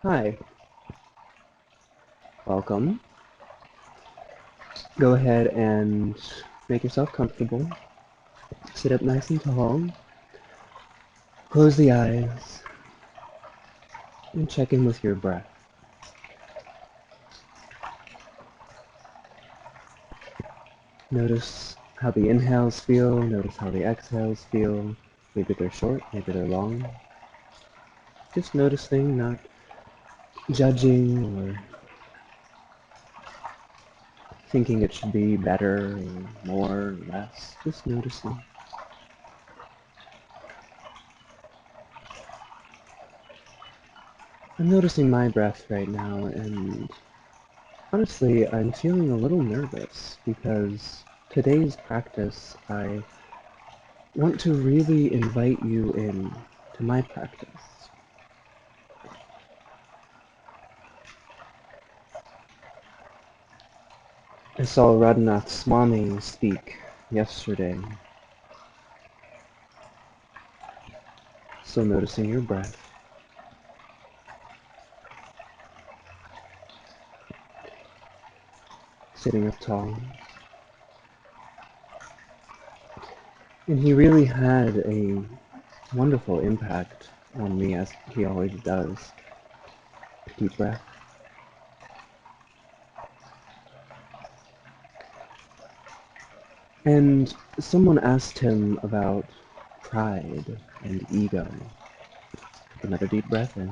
Hi, welcome. Go ahead and make yourself comfortable. Sit up nice and tall. Close the eyes and check in with your breath. Notice how the inhales feel, notice how the exhales feel. Maybe they're short, maybe they're long. Just noticing, not judging or thinking it should be better or more or less. Just noticing. I'm noticing my breath right now, and honestly, I'm feeling a little nervous because today's practice, I want to really invite you in to my practice. I saw Radhanath Swami speak yesterday, so noticing your breath. Sitting up tall. And he really had a wonderful impact on me, as he always does. Deep breath. And someone asked him about pride and ego. Another deep breath in.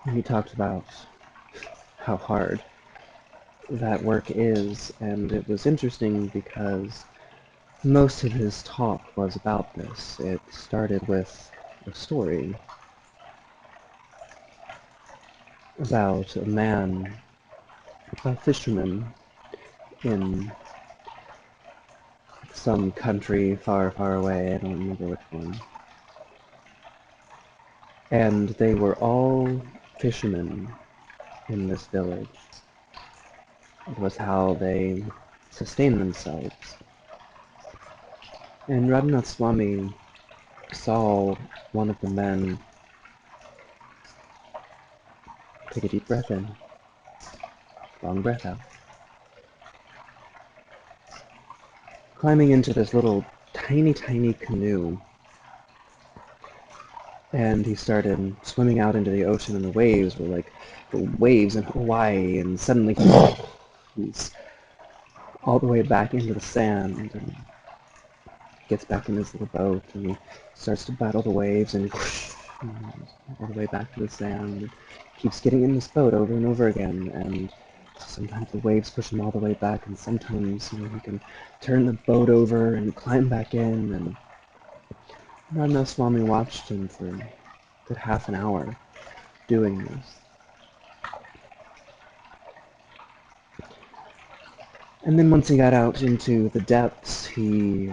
And he talked about how hard that work is, and it was interesting because most of his talk was about this. It started with a story about a man, a fisherman, in some country far, far away. I don't remember which one. And they were all fishermen in this village. It was how they sustained themselves. And Radhanath Swami saw one of the men take a deep breath in, long breath out, climbing into this little tiny, tiny canoe. And he started swimming out into the ocean, and the waves were like the waves in Hawaii, and suddenly he's all the way back into the sand, and gets back in his little boat, and he starts to battle the waves, and all the way back to the sand, and keeps getting in this boat over and over again, and sometimes the waves push him all the way back, and sometimes, he can turn the boat over and climb back in, and Radha Swami watched him for a good half an hour doing this. And then once he got out into the depths, he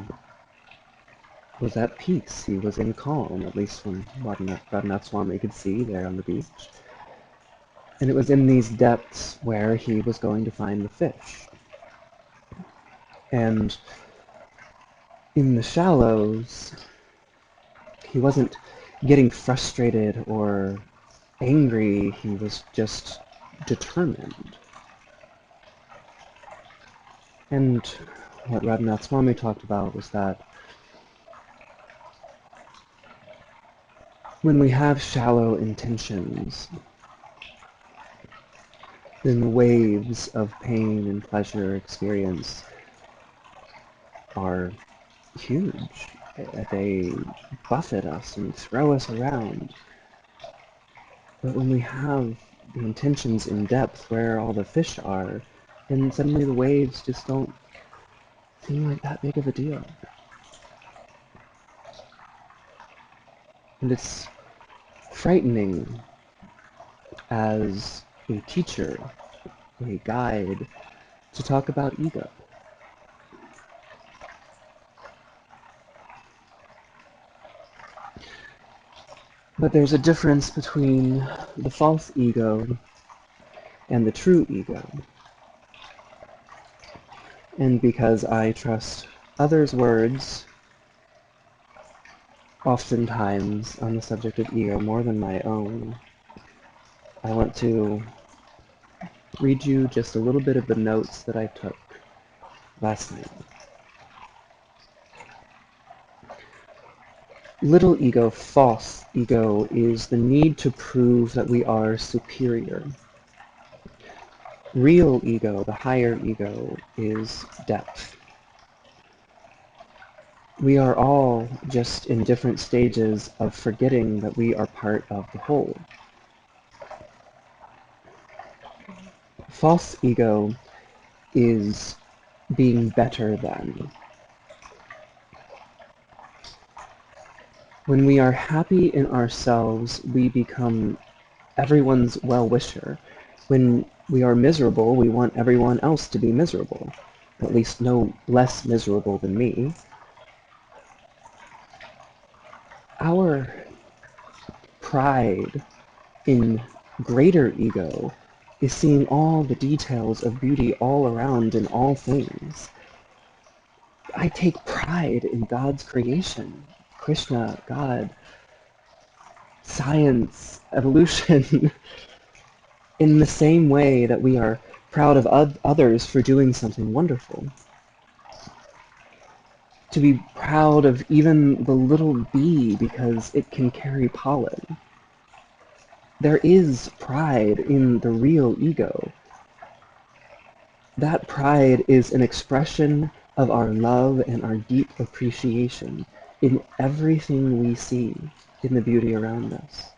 was at peace. He was in calm, at least from what Radhanath Swami could see there on the beach. And it was in these depths where he was going to find the fish. And in the shallows, he wasn't getting frustrated or angry, he was just determined. And what Radhanath Swami talked about was that when we have shallow intentions, then the waves of pain and pleasure experience are huge. They buffet us and throw us around. But when we have the intentions in depth where all the fish are, then suddenly the waves just don't seem like that big of a deal. And it's frightening as a teacher, a guide, to talk about ego. But there's a difference between the false ego and the true ego. And because I trust others' words oftentimes on the subject of ego more than my own, I want to read you just a little bit of the notes that I took last night. Little ego, false ego, is the need to prove that we are superior. Real ego, the higher ego, is depth. We are all just in different stages of forgetting that we are part of the whole. False ego is being better than. When we are happy in ourselves, we become everyone's well-wisher. When we are miserable, we want everyone else to be miserable, at least no less miserable than me. Our pride in greater ego is seeing all the details of beauty all around in all things. I take pride in God's creation, Krishna, God, science, evolution, in the same way that we are proud of others for doing something wonderful. To be proud of even the little bee because it can carry pollen. There is pride in the real ego. That pride is an expression of our love and our deep appreciation in everything we see, in the beauty around us.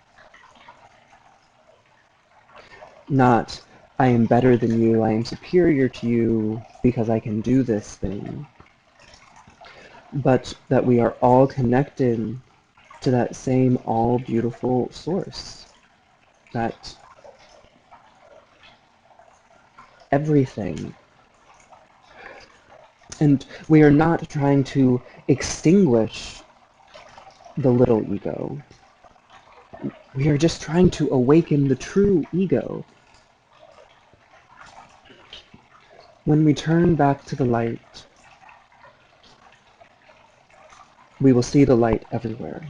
Not, I am better than you, I am superior to you because I can do this thing, but that we are all connected to that same all-beautiful source, that everything. And we are not trying to extinguish the little ego. We are just trying to awaken the true ego. When we turn back to the light, we will see the light everywhere.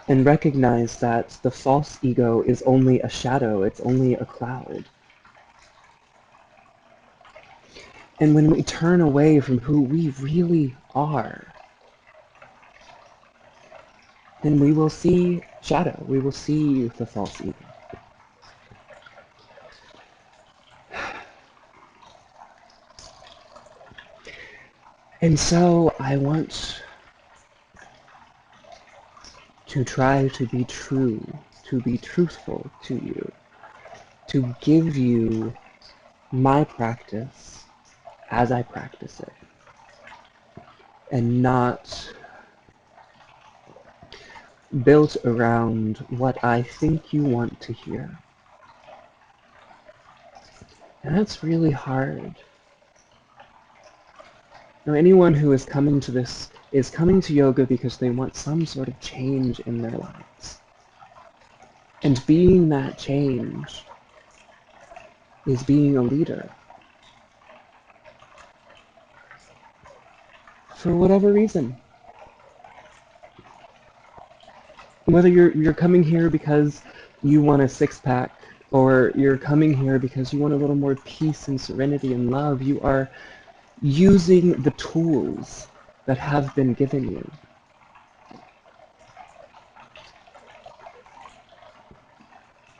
And recognize that the false ego is only a shadow, it's only a cloud. And when we turn away from who we really are, then we will see shadow, we will see the false ego. And so I want to try to be true, to be truthful to you, to give you my practice as I practice it, and not built around what I think you want to hear. And that's really hard. Now, anyone who is coming to this is coming to yoga because they want some sort of change in their lives. And being that change is being a leader. For whatever reason. Whether you're coming here because you want a six-pack, or you're coming here because you want a little more peace and serenity and love, you are using the tools that have been given you.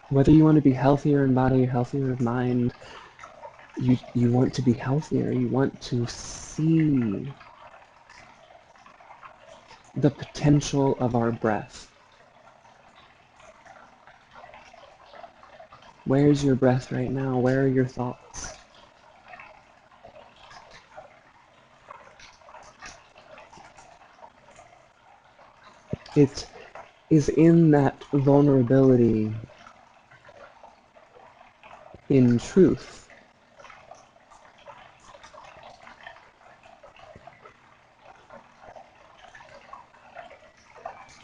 Whether you want to be healthier in body, healthier in mind, you want to be healthier, you want to see the potential of our breath. Where's your breath right now? Where are your thoughts? It is in that vulnerability, in truth,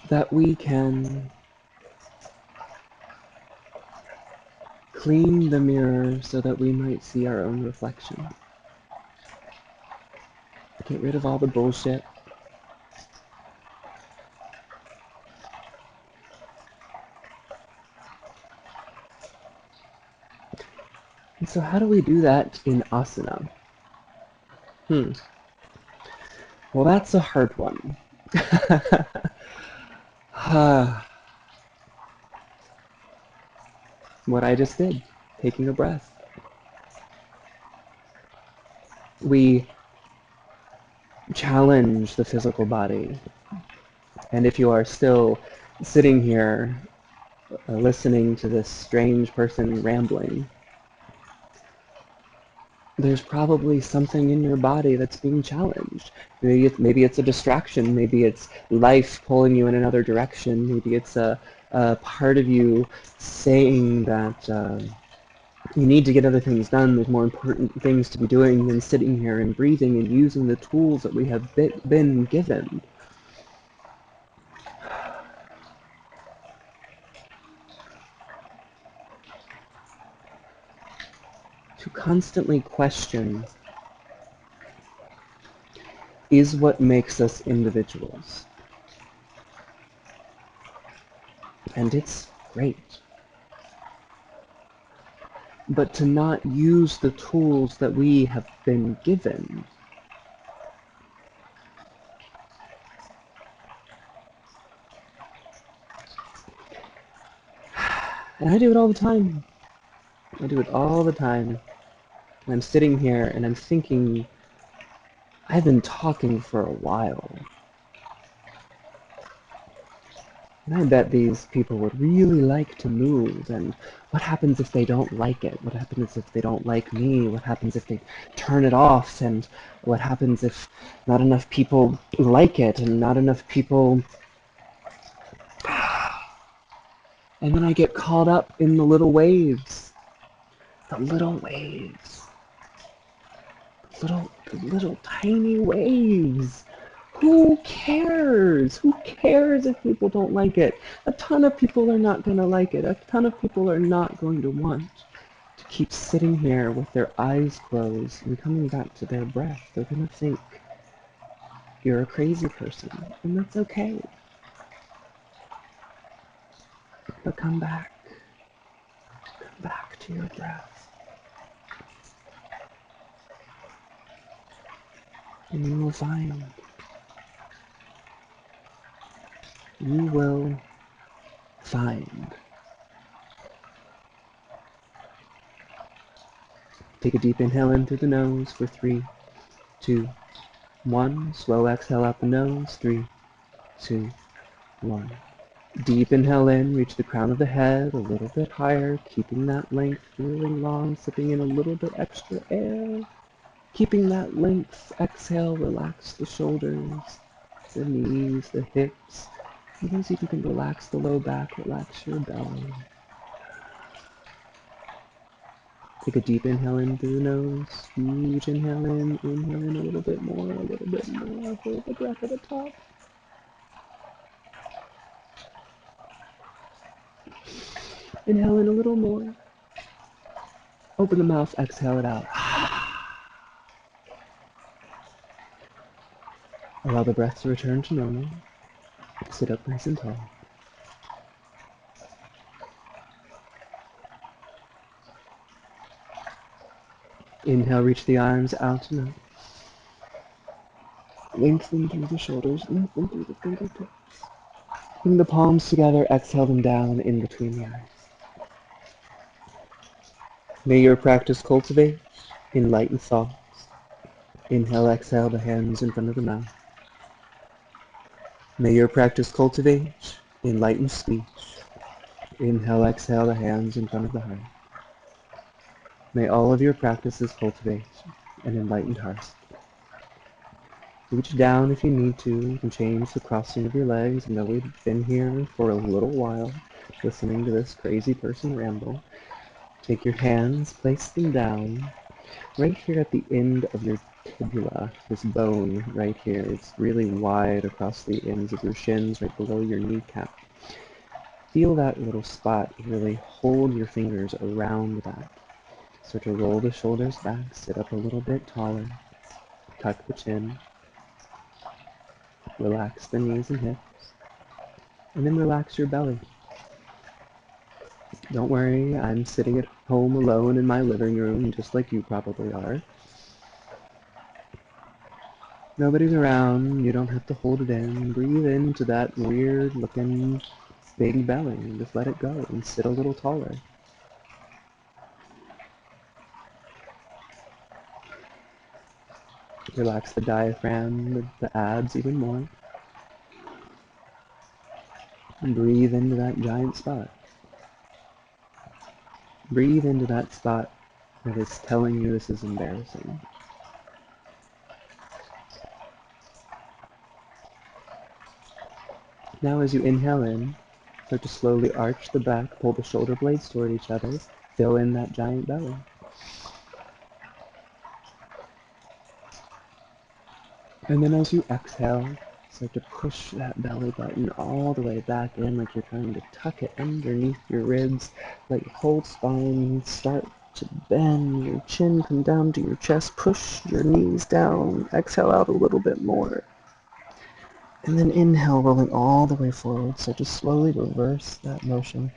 that we can clean the mirror so that we might see our own reflection. Get rid of all the bullshit. So how do we do that in asana? Well, that's a hard one. What I just did, taking a breath. We challenge the physical body. And if you are still sitting here listening to this strange person rambling, there's probably something in your body that's being challenged. Maybe it's a distraction. Maybe it's life pulling you in another direction. Maybe it's a part of you saying that you need to get other things done. There's more important things to be doing than sitting here and breathing and using the tools that we have been given. To constantly question is what makes us individuals. And it's great. But to not use the tools that we have been given. And I do it all the time. I do it all the time. And I'm sitting here and I'm thinking, I've been talking for a while. And I bet these people would really like to move, and what happens if they don't like it? What happens if they don't like me? What happens if they turn it off? And what happens if not enough people like it, and not enough people... And then I get caught up in the little waves. The little waves. The little tiny waves. Who cares? Who cares if people don't like it? A ton of people are not going to like it. A ton of people are not going to want to keep sitting here with their eyes closed and coming back to their breath. They're going to think you're a crazy person, and that's okay. But come back. Come back to your breath. And you will find. You will find. Take a deep inhale in through the nose for 3, 2, 1. Slow exhale out the nose. 3, 2, 1. Deep inhale in, reach the crown of the head a little bit higher, keeping that length really long, sipping in a little bit extra air. Keeping that length, exhale, relax the shoulders, the knees, the hips. Even see if you can relax the low back, relax your belly. Take a deep inhale in through the nose, huge inhale in a little bit more, hold the breath at the top. Inhale in a little more. Open the mouth, exhale it out. Allow the breath to return to normal. Sit up nice and tall. Inhale, reach the arms out and up. Lengthen through the shoulders, lengthen through the fingertips. Bring the palms together, exhale them down in between the eyes. May your practice cultivate enlightened thoughts. Inhale, exhale the hands in front of the mouth. May your practice cultivate enlightened speech. Inhale, exhale the hands in front of the heart. May all of your practices cultivate an enlightened heart. Reach down if you need to. You can change the crossing of your legs. I know we've been here for a little while, listening to this crazy person ramble. Take your hands, place them down, right here at the end of your tibia, this bone right here. It's really wide across the ends of your shins, right below your kneecap. Feel that little spot. Really hold your fingers around that. Start to roll the shoulders back, sit up a little bit taller, tuck the chin. Relax the knees and hips, and then relax your belly. Don't worry, I'm sitting at home alone in my living room, just like you probably are. Nobody's around, you don't have to hold it in. Breathe into that weird looking big belly and just let it go and sit a little taller. Relax the diaphragm, the abs even more. And breathe into that giant spot. Breathe into that spot that is telling you this is embarrassing. Now as you inhale in, start to slowly arch the back, pull the shoulder blades toward each other, fill in that giant belly. And then as you exhale, start to push that belly button all the way back in like you're trying to tuck it underneath your ribs. Let your whole spine start to bend, your chin come down to your chest, push your knees down, exhale out a little bit more. And then inhale, rolling all the way forward, so just slowly reverse that motion.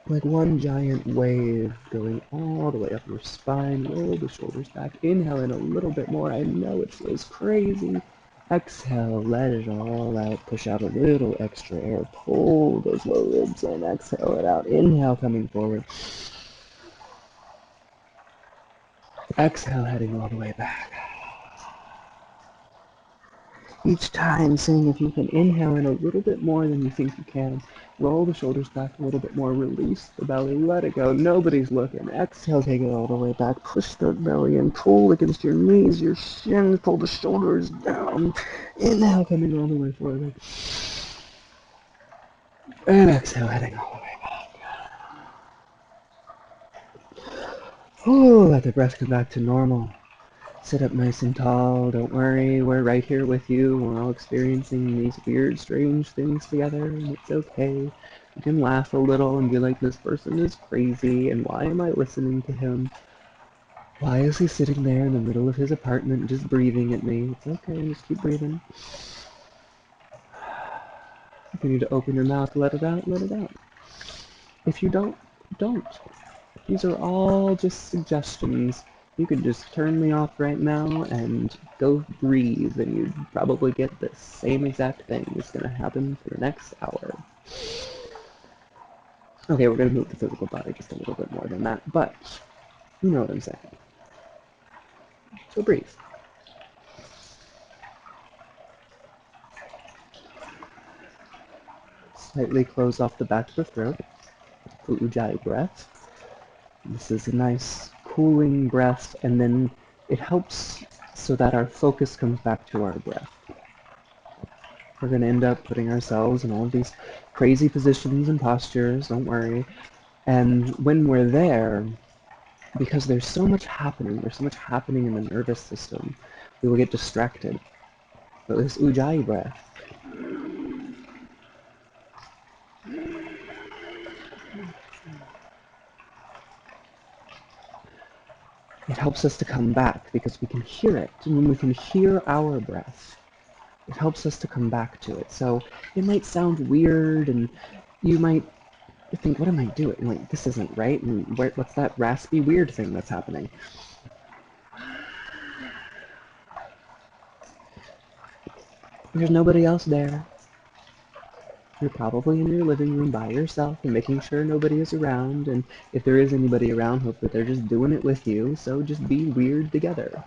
Like one giant wave going all the way up your spine, roll the shoulders back, inhale in a little bit more, I know it feels crazy. Exhale, let it all out, push out a little extra air, pull those low ribs in, exhale it out, inhale coming forward. Exhale heading all the way back. Each time seeing if you can inhale in a little bit more than you think you can. Roll the shoulders back a little bit more. Release the belly. Let it go. Nobody's looking. Exhale, take it all the way back. Push the belly in. Pull against your knees, your shins. Pull the shoulders down. Inhale, coming all the way forward. And exhale, heading all the way back. Ooh, let the breath come back to normal. Sit up nice and tall. Don't worry, we're right here with you. We're all experiencing these weird, strange things together, and it's okay. You can laugh a little and be like, this person is crazy, and why am I listening to him? Why is he sitting there in the middle of his apartment just breathing at me? It's okay, just keep breathing. If you need to open your mouth, let it out, let it out. If you don't, don't. These are all just suggestions. You could just turn me off right now and go breathe, and you'd probably get the same exact thing that's going to happen for the next hour. Okay, we're going to move the physical body just a little bit more than that, but you know what I'm saying. So breathe. Slightly close off the back of the throat for Ujjayi breath. This is a nice cooling breath, and then it helps so that our focus comes back to our breath. We're going to end up putting ourselves in all of these crazy positions and postures, don't worry. And when we're there, because there's so much happening in the nervous system, we will get distracted. But this Ujjayi breath, it helps us to come back because we can hear it. And when we can hear our breath, it helps us to come back to it. So it might sound weird, and you might think, what am I doing? Like, this isn't right, and what's that raspy, weird thing that's happening? There's nobody else there. You're probably in your living room by yourself and making sure nobody is around, and if there is anybody around, hopefully they're just doing it with you, so just be weird together.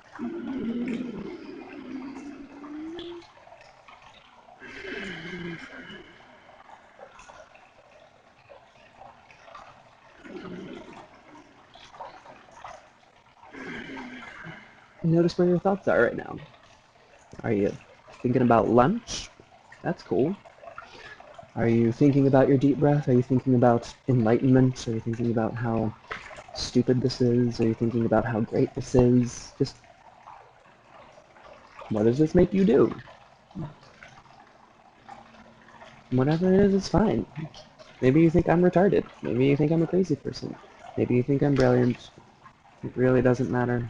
Notice where your thoughts are right now. Are you thinking about lunch? That's cool. Are you thinking about your deep breath? Are you thinking about enlightenment? Are you thinking about how stupid this is? Are you thinking about how great this is? Just, what does this make you do? Whatever it is, it's fine. Maybe you think I'm retarded. Maybe you think I'm a crazy person. Maybe you think I'm brilliant. It really doesn't matter.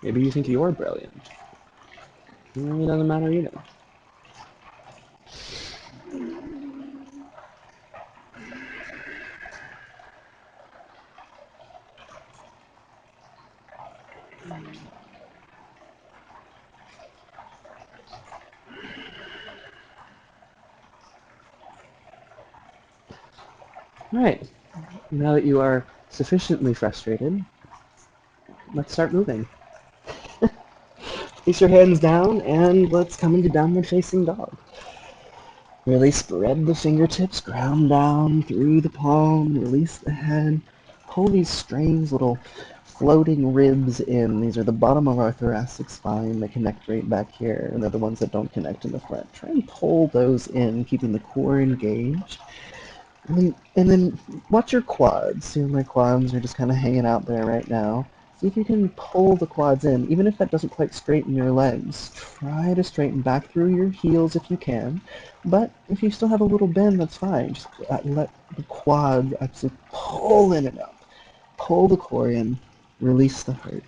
Maybe you think you're brilliant. It really doesn't matter either. Alright, now that you are sufficiently frustrated, let's start moving. Place your hands down and let's come into downward facing dog. Really spread the fingertips, ground down through the palm, release the head. Pull these strange little floating ribs in. These are the bottom of our thoracic spine that connect right back here, and they're the ones that don't connect in the front. Try and pull those in, keeping the core engaged. And then watch your quads. See, my quads are just kind of hanging out there right now. See if you can pull the quads in, even if that doesn't quite straighten your legs. Try to straighten back through your heels if you can. But if you still have a little bend, that's fine. Just let the quads actually pull in and up. Pull the core in. Release the heart.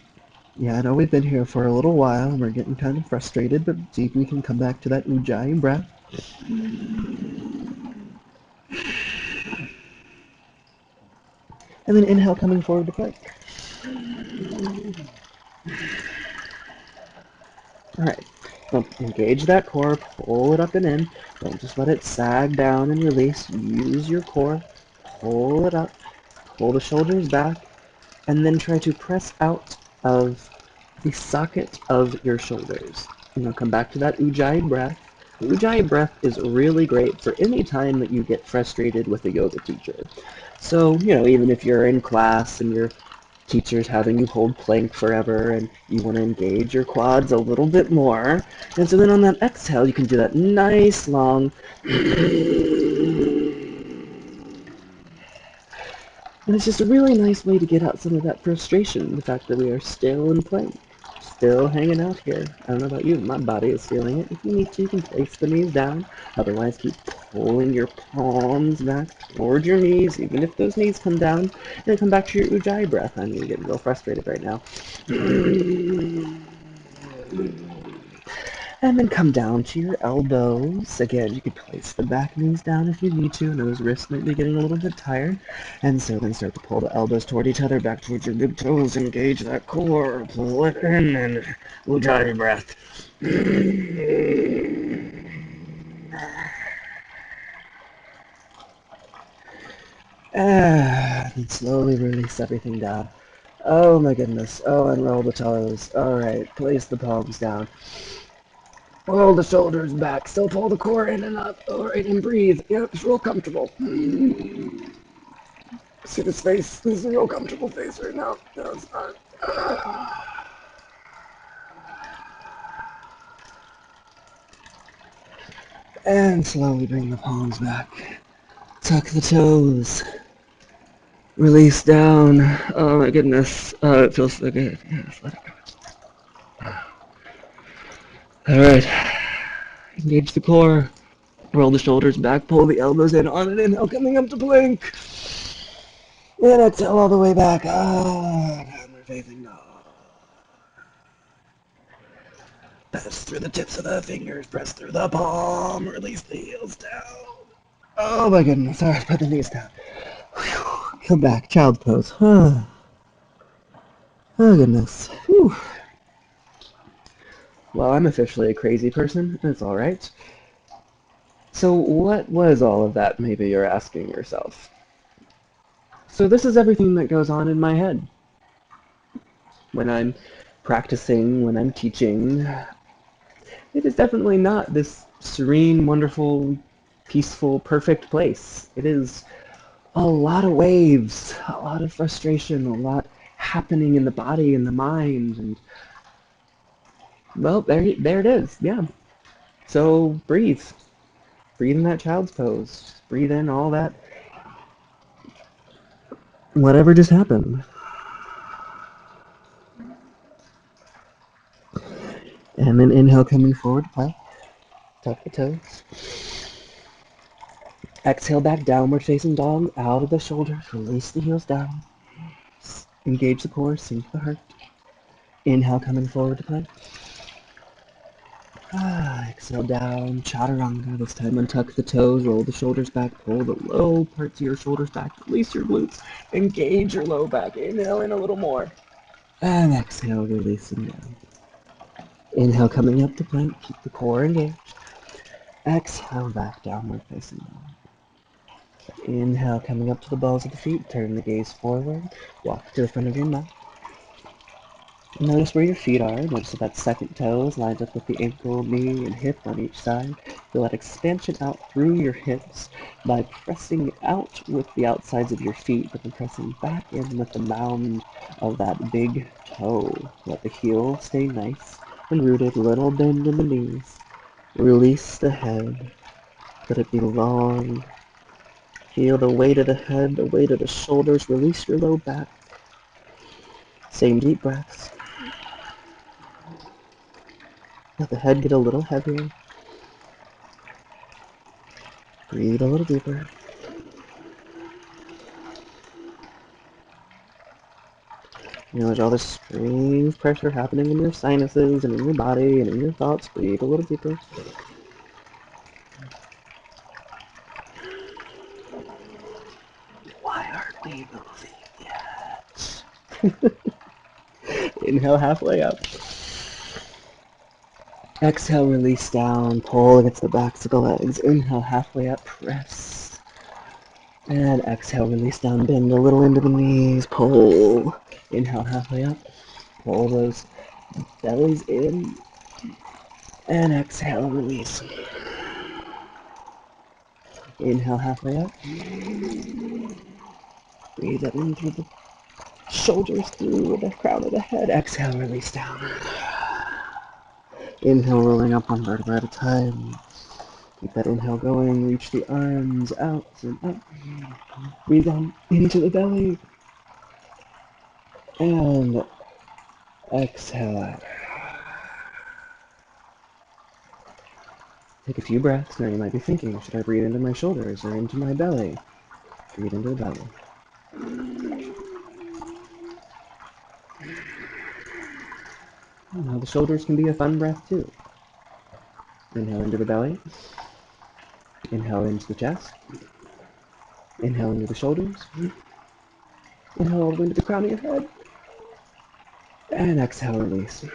Yeah, I know we've been here for a little while, and we're getting kind of frustrated, but see if we can come back to that ujjayi breath. And then inhale, coming forward to plank. Alright, so engage that core, pull it up and in. Don't just let it sag down and release. Use your core, pull it up, pull the shoulders back, and then try to press out of the socket of your shoulders. And you'll come back to that ujjayi breath. The ujjayi breath is really great for any time that you get frustrated with a yoga teacher. So, even if you're in class and your teacher's having you hold plank forever and you want to engage your quads a little bit more. And so then on that exhale, you can do that nice long and it's just a really nice way to get out some of that frustration, the fact that we are still in plank, still hanging out here. I don't know about you, my body is feeling it. If you need to, you can place the knees down. Otherwise, keep pulling your palms back towards your knees, even if those knees come down. And then come back to your ujjayi breath. I'm getting real frustrated right now. And then come down to your elbows. Again, you could place the back knees down if you need to. I know those wrists might be getting a little bit tired. And so then start to pull the elbows toward each other, back towards your big toes. Engage that core. Pull it in and ujjayi breath. And slowly release everything down. Oh my goodness. Oh, and roll the toes. Alright, place the palms down. Roll the shoulders back. Still pull the core in and up. Alright, and breathe. Yep, it's real comfortable. See this face? This is a real comfortable face right now. No, it's not. And slowly bring the palms back. Tuck the toes. Release down. Oh my goodness. Oh, it feels so good. Yes, let it go. Alright. Engage the core. Roll the shoulders back. Pull the elbows in. On an inhale, coming up to plank. And exhale all the way back. Downward facing dog. Press through the tips of the fingers. Press through the palm. Release the heels down. Oh my goodness. Alright, put the knees down. Whew. Come back. Child's pose. Oh goodness. Whew. Well, I'm officially a crazy person. That's alright. So what was all of that, maybe you're asking yourself? So this is everything that goes on in my head. When I'm practicing, when I'm teaching, it is definitely not this serene, wonderful, peaceful, perfect place. It is a lot of waves, a lot of frustration, a lot happening in the body and the mind, and well, there it is, yeah. So breathe. Breathe in that child's pose. Breathe in all that, whatever just happened. And then inhale, coming forward, plank. Tuck the toes. Exhale back, downward facing dog, out of the shoulders, release the heels down. Engage the core, sink the heart. Inhale, coming forward to plank. Exhale down, chaturanga. This time untuck the toes, roll the shoulders back, pull the low parts of your shoulders back, release your glutes, engage your low back. Inhale in a little more. And exhale, releasing down. Inhale, coming up to plank, keep the core engaged. Exhale, back downward facing dog. Inhale, coming up to the balls of the feet, turn the gaze forward, walk to the front of your mat. Notice where your feet are. Notice that second toe is lined up with the ankle, knee, and hip on each side. Feel that expansion out through your hips by pressing out with the outsides of your feet, but then pressing back in with the mound of that big toe. Let the heel stay nice and rooted. Little bend in the knees. Release the head. Let it be long. Feel the weight of the head, the weight of the shoulders. Release your low back. Same deep breaths. Let the head get a little heavier. Breathe a little deeper. There's all this strange pressure happening in your sinuses and in your body and in your thoughts. Breathe a little deeper. Why aren't we moving yet? Inhale halfway up. Exhale, release down. Pull against the backs of the legs. Inhale halfway up. Press. And exhale, release down. Bend a little into the knees. Pull. Inhale halfway up. Pull those bellies in. And exhale, release. Inhale halfway up. Breathe that in through the shoulders, through the crown of the head. Exhale, release down. Inhale, rolling up one vertebra at a time. Keep that inhale going. Reach the arms out and up. Breathe down into the belly. And exhale out. Take a few breaths. Now you might be thinking, should I breathe into my shoulders or into my belly? Breathe into the belly. Now the shoulders can be a fun breath too. Inhale into the belly. Inhale into the chest. Inhale into the shoulders. Inhale all the way to the crown of your head. And exhale, release.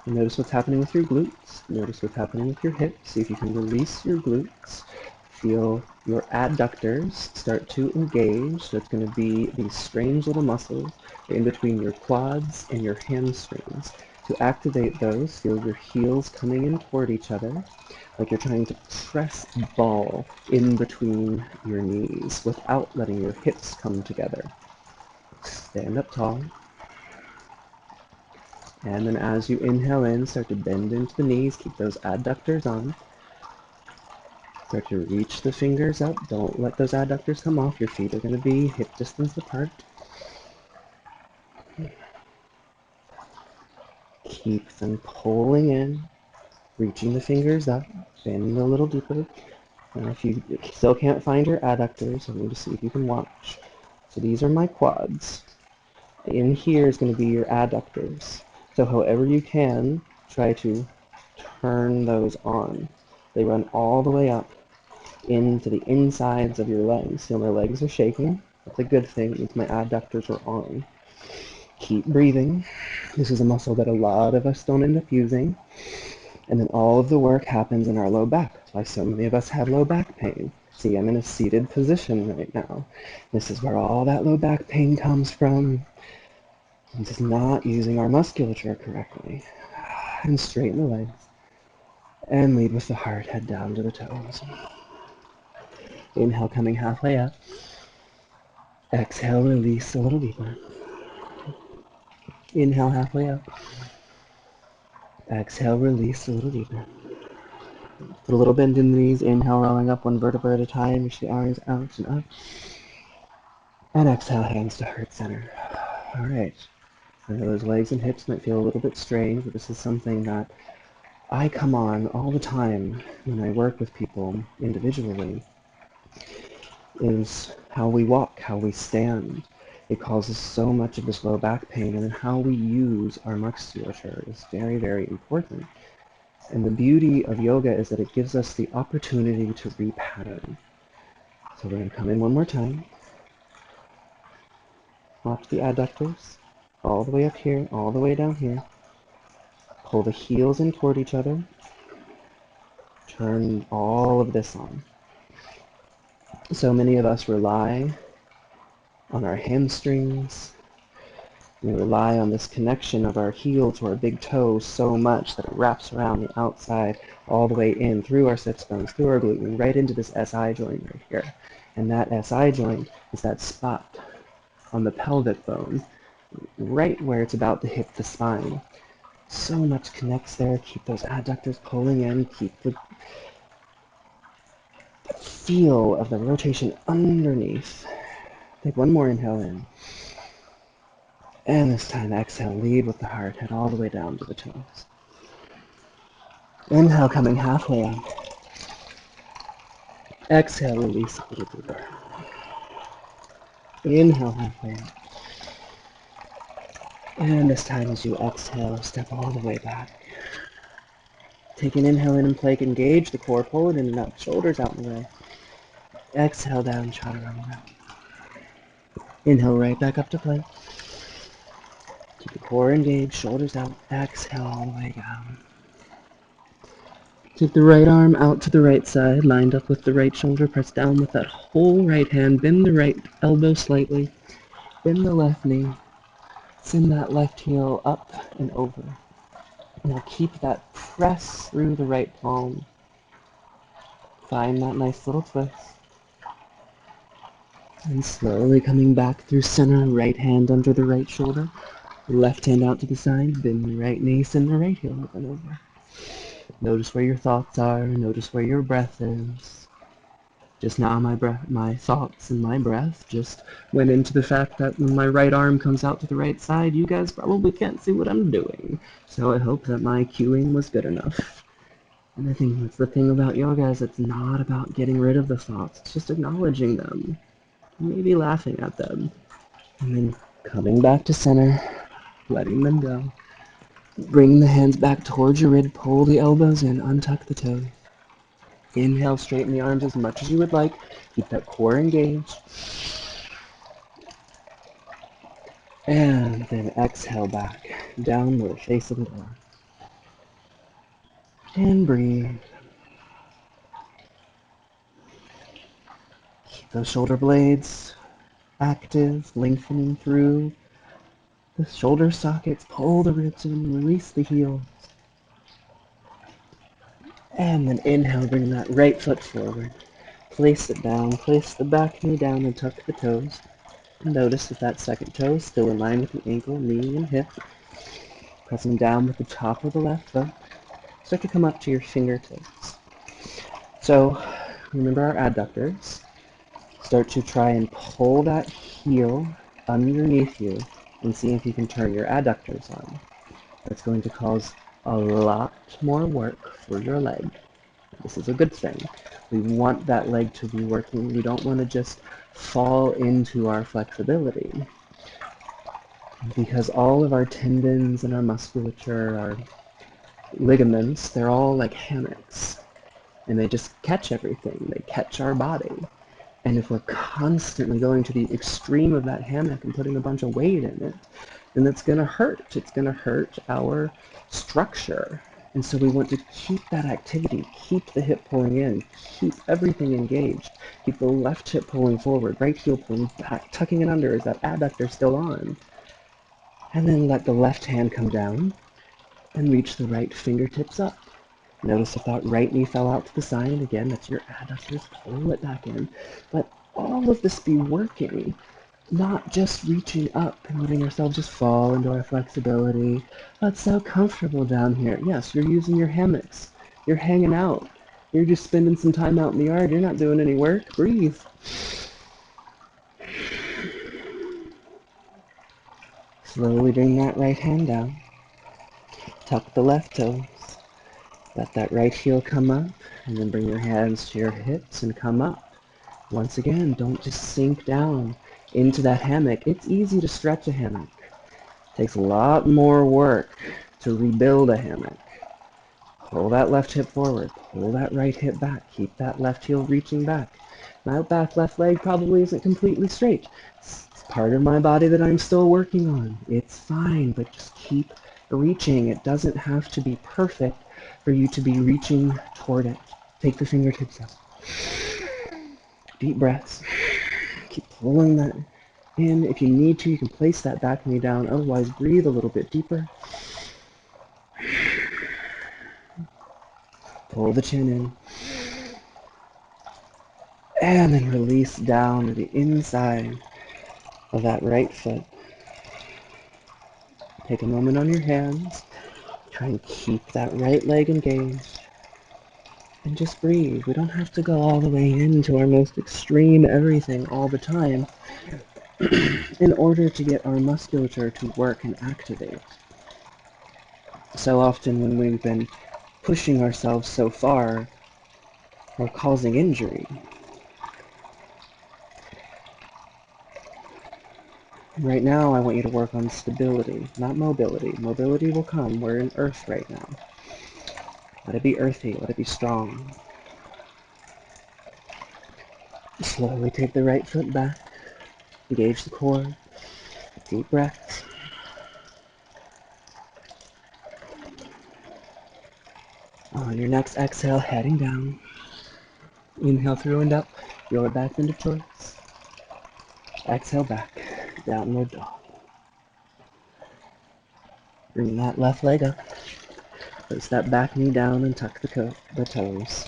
And notice what's happening with your glutes. Notice what's happening with your hips. See if you can release your glutes. Feel your adductors start to engage. So it's going to be these strange little muscles in between your quads and your hamstrings. To activate those, feel your heels coming in toward each other, like you're trying to press ball in between your knees without letting your hips come together. Stand up tall. And then as you inhale in, start to bend into the knees. Keep those adductors on. Start to reach the fingers up. Don't let those adductors come off. Your feet are going to be hip distance apart. Keep them pulling in, reaching the fingers up, bend a little deeper. Now if you still can't find your adductors, I'm going to see if you can watch. So these are my quads. In here is going to be your adductors. So however you can, try to turn those on. They run all the way up into the insides of your legs. Feel my legs are shaking. That's a good thing. It means my adductors are on. Keep breathing. This is a muscle that a lot of us don't end up using. And then all of the work happens in our low back. That's why so many of us have low back pain. See, I'm in a seated position right now. This is where all that low back pain comes from. I'm just not using our musculature correctly. And straighten the legs. And lead with the heart, head down to the toes. Inhale, coming halfway up. Exhale, release a little deeper. Inhale, halfway up. Exhale, release a little deeper. Put a little bend in the knees. Inhale, rolling up one vertebra at a time. Reach the arms out and up. And exhale, hands to heart center. All right. I know those legs and hips might feel a little bit strange, but this is something that I come on all the time when I work with people individually, is how we walk, how we stand. It causes so much of this low back pain, and then how we use our musculature is very, very important. And the beauty of yoga is that it gives us the opportunity to repattern. So we're going to come in one more time. Watch the adductors. All the way up here, all the way down here. Pull the heels in toward each other. Turn all of this on. So many of us rely on our hamstrings. We rely on this connection of our heel to our big toe so much that it wraps around the outside all the way in through our sits bones, through our gluten, right into this SI joint right here. And that SI joint is that spot on the pelvic bone, right where it's about to hit the spine. So much connects there. Keep those adductors pulling in. Keep the feel of the rotation underneath. Take one more inhale in. And this time, exhale, lead with the heart, head all the way down to the toes. Inhale, coming halfway up. Exhale, release a little deeper. Inhale, halfway up. And this time, as you exhale, step all the way back. Take an inhale in and plank, engage the core, pull it in and up, shoulders out and away. Exhale down, chaturanga. Inhale right back up to plank. Keep the core engaged, shoulders out. Exhale all the way down. Keep the right arm out to the right side, lined up with the right shoulder. Press down with that whole right hand. Bend the right elbow slightly. Bend the left knee. Send that left heel up and over. Now keep that press through the right palm. Find that nice little twist. And slowly coming back through center, right hand under the right shoulder. Left hand out to the side, bend the right knee, send the right heel up and over. Notice where your thoughts are, notice where your breath is. Just now my thoughts and my breath just went into the fact that when my right arm comes out to the right side, you guys probably can't see what I'm doing. So I hope that my cueing was good enough. And I think that's the thing about yoga is it's not about getting rid of the thoughts, it's just acknowledging them. Maybe laughing at them. And then coming back to center, letting them go. Bring the hands back towards your rib, pull the elbows in, untuck the toes. Inhale, straighten the arms as much as you would like. Keep that core engaged. And then exhale back, downward, face of the door. And breathe. Keep those shoulder blades active, lengthening through the shoulder sockets. Pull the ribs in, release the heels. And then inhale, bring that right foot forward. Place it down, place the back knee down and tuck the toes. Notice if that second toe is still in line with the ankle, knee, and hip. Pressing down with the top of the left foot. Start to come up to your fingertips. So, remember our adductors. Start to try and pull that heel underneath you and see if you can turn your adductors on. That's going to cause a lot more work for your leg. This is a good thing. We want that leg to be working. We don't want to just fall into our flexibility. Because all of our tendons and our musculature, our ligaments, they're all like hammocks. And they just catch everything. They catch our body. And if we're constantly going to the extreme of that hammock and putting a bunch of weight in it, then it's going to hurt. It's going to hurt our structure. And so we want to keep that activity, keep the hip pulling in, keep everything engaged, keep the left hip pulling forward, right heel pulling back, tucking it under. Is that adductor still on? And then let the left hand come down and reach the right fingertips up. Notice if that right knee fell out to the side. Again, that's your adductors. Pull it back in. Let all of this be working, not just reaching up and letting ourselves just fall into our flexibility. Oh, it's so comfortable down here. Yes, you're using your hammocks. You're hanging out. You're just spending some time out in the yard. You're not doing any work. Breathe. Slowly bring that right hand down. Tuck the left toes. Let that right heel come up, and then bring your hands to your hips and come up. Once again, don't just sink down into that hammock. It's easy to stretch a hammock. It takes a lot more work to rebuild a hammock. Pull that left hip forward. Pull that right hip back. Keep that left heel reaching back. My back left leg probably isn't completely straight. It's part of my body that I'm still working on. It's fine, but just keep reaching. It doesn't have to be perfect for you to be reaching toward it. Take the fingertips out. Deep breaths. Keep pulling that in. If you need to, you can place that back knee down. Otherwise, breathe a little bit deeper. Pull the chin in. And then release down to the inside of that right foot. Take a moment on your hands. Try and keep that right leg engaged. And just breathe. We don't have to go all the way into our most extreme everything all the time in order to get our musculature to work and activate. So often when we've been pushing ourselves so far, we're causing injury. Right now, I want you to work on stability, not mobility. Mobility will come. We're in earth right now. Let it be earthy. Let it be strong. Slowly take the right foot back. Engage the core. Deep breaths. On your next exhale, heading down. Inhale through and up. Your back into choice. Exhale back. Downward dog. Bring that left leg up. Place that back knee down and tuck the toes.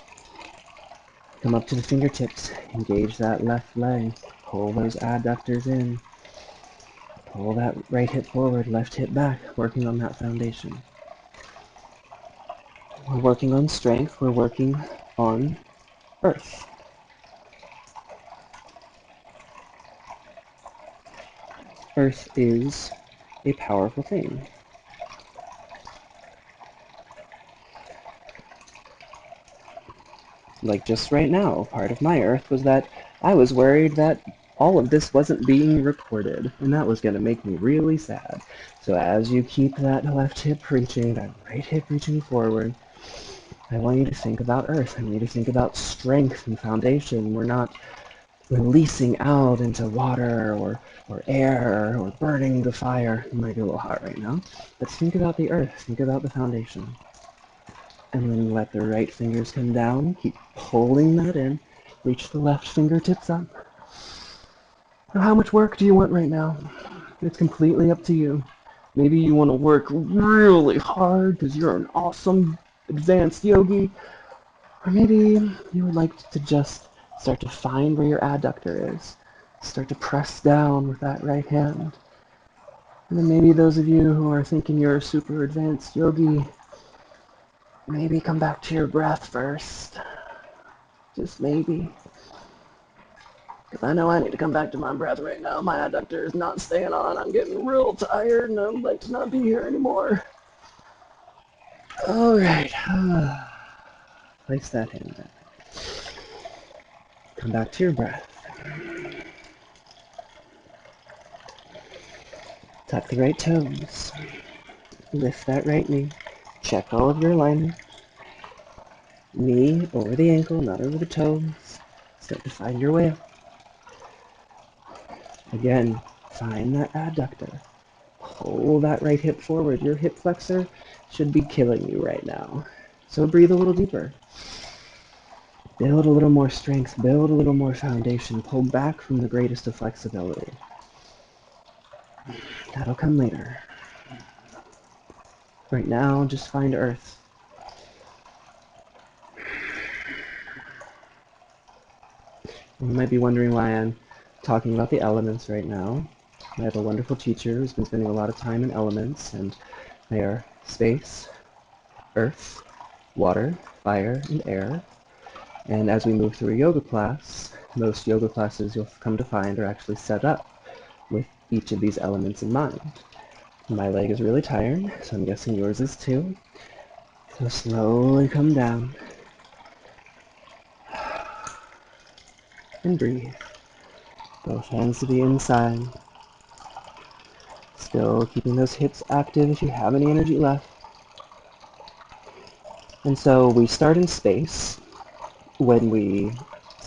Come up to the fingertips. Engage that left leg. Pull those adductors in. Pull that right hip forward, left hip back, working on that foundation. We're working on strength. We're working on earth. Earth is a powerful thing. Like just right now, part of my earth was that I was worried that all of this wasn't being recorded, and that was going to make me really sad. So as you keep that left hip reaching, that right hip reaching forward, I want you to think about earth. I want you to think about strength and foundation. We're not releasing out into water or air or burning the fire. It might be a little hot right now, but think about the earth. Think about the foundation. And then let the right fingers come down. Keep pulling that in. Reach the left fingertips up. Now, how much work do you want right now? It's completely up to you. Maybe you want to work really hard because you're an awesome advanced yogi. Or maybe you would like to just start to find where your adductor is. Start to press down with that right hand. And then maybe those of you who are thinking you're a super advanced yogi, maybe come back to your breath first. Just maybe. Because I know I need to come back to my breath right now. My adductor is not staying on. I'm getting real tired and I'd like to not be here anymore. All right. Place that hand back. Come back to your breath. Tuck the right toes. Lift that right knee. Check all of your alignment. Knee over the ankle, not over the toes. Start to find your way up. Again, find that adductor. Pull that right hip forward. Your hip flexor should be killing you right now. So breathe a little deeper. Build a little more strength. Build a little more foundation. Pull back from the greatest of flexibility. That'll come later. Right now, just find earth. You might be wondering why I'm talking about the elements right now. I have a wonderful teacher who's been spending a lot of time in elements, and they are space, earth, water, fire, and air. And as we move through a yoga class, most yoga classes you'll come to find are actually set up with each of these elements in mind. My leg is really tired, so I'm guessing yours is too. So slowly come down. And breathe. Both hands to the inside. Still keeping those hips active if you have any energy left. And so we start in space when we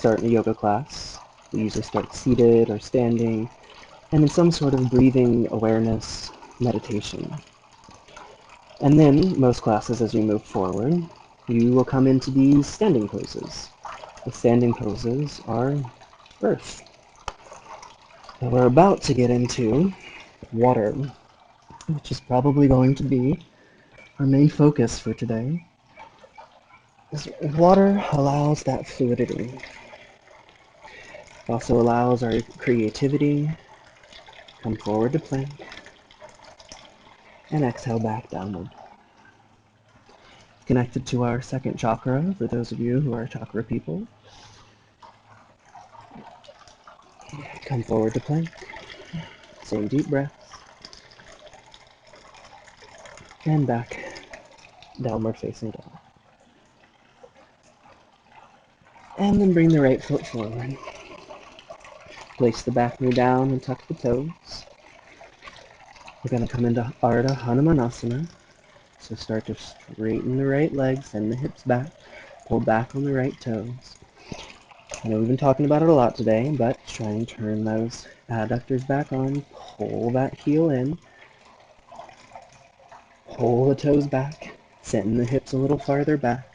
start in a yoga class, we usually start seated or standing, and in some sort of breathing awareness meditation. And then, most classes as we move forward, you will come into these standing poses. The standing poses are earth. So we're about to get into water, which is probably going to be our main focus for today. Water allows that fluidity. It also allows our creativity. Come forward to plank. And exhale back downward. Connected to our second chakra, for those of you who are chakra people. Come forward to plank. Same deep breaths. And back, downward facing dog. And then bring the right foot forward. Place the back knee down and tuck the toes. We're going to come into Ardha Hanumanasana. So start to straighten the right leg, send the hips back, pull back on the right toes. I know we've been talking about it a lot today, but try and turn those adductors back on, pull that heel in, pull the toes back, send the hips a little farther back.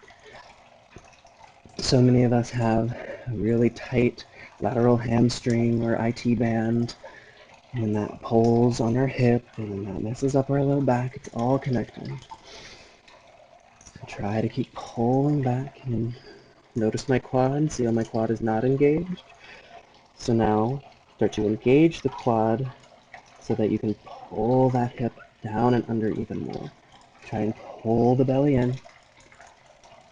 So many of us have a really tight lateral hamstring or IT band, and that pulls on our hip, and that messes up our low back. It's all connected. So try to keep pulling back, and notice my quad. See how my quad is not engaged? So now start to engage the quad so that you can pull that hip down and under even more. Try and pull the belly in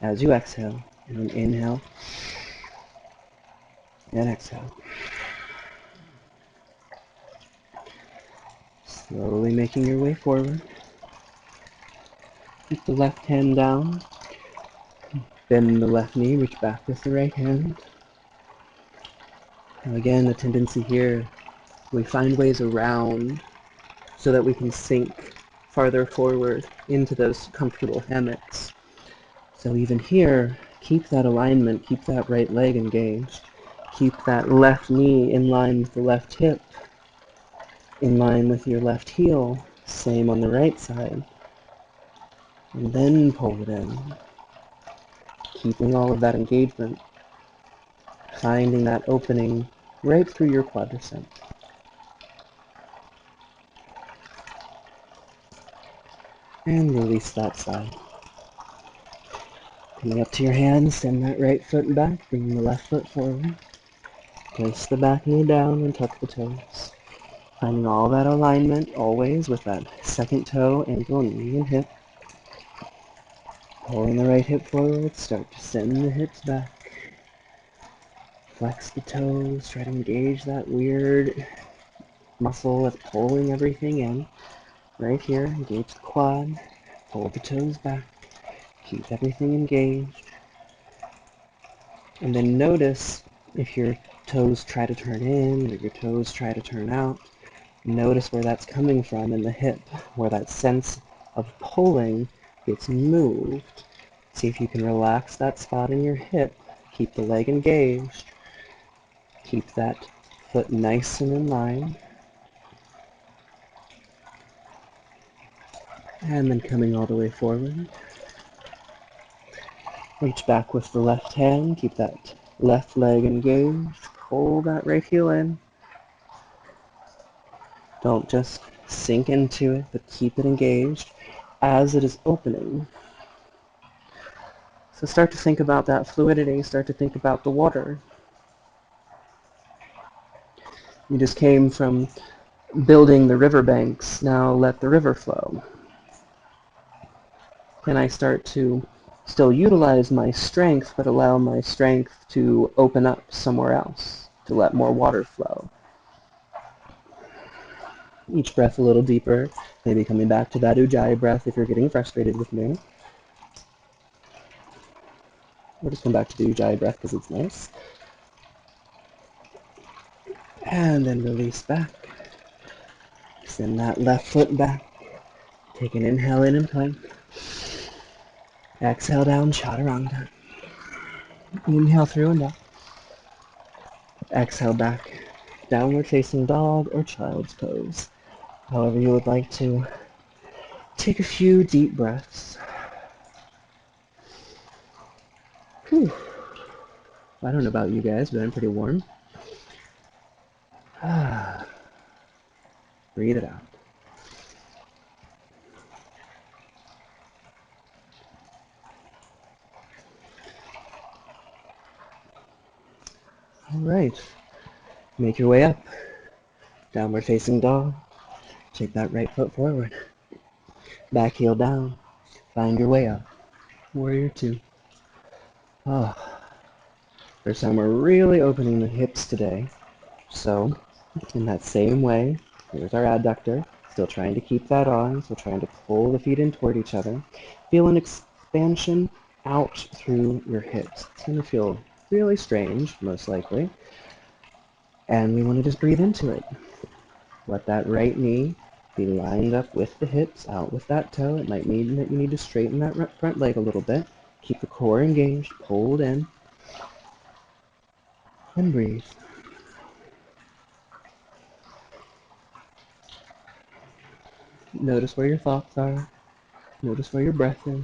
as you exhale, and then inhale and exhale. Slowly making your way forward. Keep the left hand down. Bend the left knee, reach back with the right hand. Now again, the tendency here, we find ways around so that we can sink farther forward into those comfortable hammocks. So even here, keep that alignment, keep that right leg engaged. Keep that left knee in line with the left hip, in line with your left heel, same on the right side. And then pull it in, keeping all of that engagement, finding that opening right through your quadricep. And release that side. Coming up to your hands, send that right foot back, bring the left foot forward. Place the back knee down and tuck the toes. Finding all that alignment, always with that second toe, ankle, knee, and hip. Pulling the right hip forward, start to send the hips back. Flex the toes, try to engage that weird muscle that's pulling everything in. Right here, engage the quad, pull the toes back, keep everything engaged. And then notice if your toes try to turn in or your toes try to turn out. Notice where that's coming from in the hip, where that sense of pulling gets moved. See if you can relax that spot in your hip. Keep the leg engaged. Keep that foot nice and in line. And then coming all the way forward. Reach back with the left hand. Keep that left leg engaged. Pull that right heel in. Don't just sink into it, but keep it engaged as it is opening. So start to think about that fluidity. Start to think about the water. You just came from building the riverbanks. Now let the river flow. Can I start to still utilize my strength, but allow my strength to open up somewhere else, to let more water flow? Each breath a little deeper, maybe coming back to that Ujjayi breath if you're getting frustrated with me. We'll just come back to the Ujjayi breath because it's nice. And then release back. Send that left foot back. Take an inhale in and plank. Exhale down, chaturanga. Inhale through and up. Exhale back, downward facing dog or child's pose. However you would like to. Take a few deep breaths. Whew. I don't know about you guys, but I'm pretty warm. Breathe it out. All right. Make your way up. Downward facing dog. Take that right foot forward. Back heel down. Find your way up. Warrior two. Oh. First time we're really opening the hips today. So, in that same way, here's our adductor. Still trying to keep that on. Still trying to pull the feet in toward each other. Feel an expansion out through your hips. It's going to feel really strange, most likely. And we want to just breathe into it. Let that right knee be lined up with the hips, out with that toe. It might mean that you need to straighten that front leg a little bit. Keep the core engaged, pulled in, and breathe. Notice where your thoughts are. Notice where your breath is.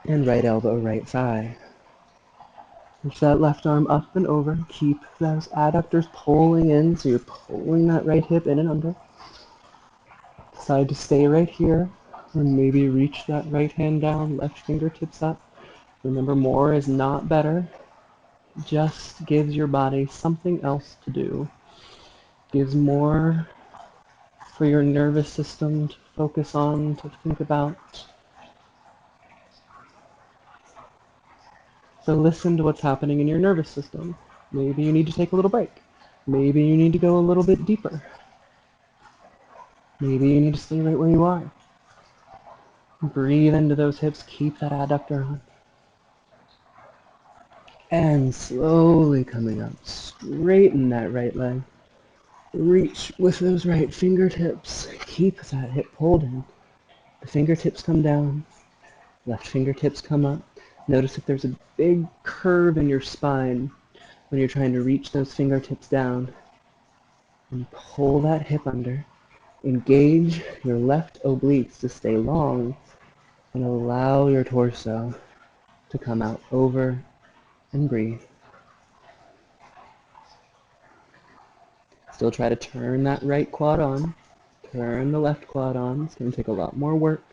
And right elbow, right thigh. Push that left arm up and over. Keep those adductors pulling in, so you're pulling that right hip in and under. Decide to stay right here, or maybe reach that right hand down, left fingertips up. Remember, more is not better. Just gives your body something else to do. Gives more for your nervous system to focus on, to think about. So listen to what's happening in your nervous system. Maybe you need to take a little break. Maybe you need to go a little bit deeper. Maybe you need to stay right where you are. Breathe into those hips. Keep that adductor on. And slowly coming up. Straighten that right leg. Reach with those right fingertips. Keep that hip pulled in. The fingertips come down. Left fingertips come up. Notice if there's a big curve in your spine when you're trying to reach those fingertips down. And pull that hip under. Engage your left obliques to stay long and allow your torso to come out over and breathe. Still try to turn that right quad on. Turn the left quad on. It's going to take a lot more work.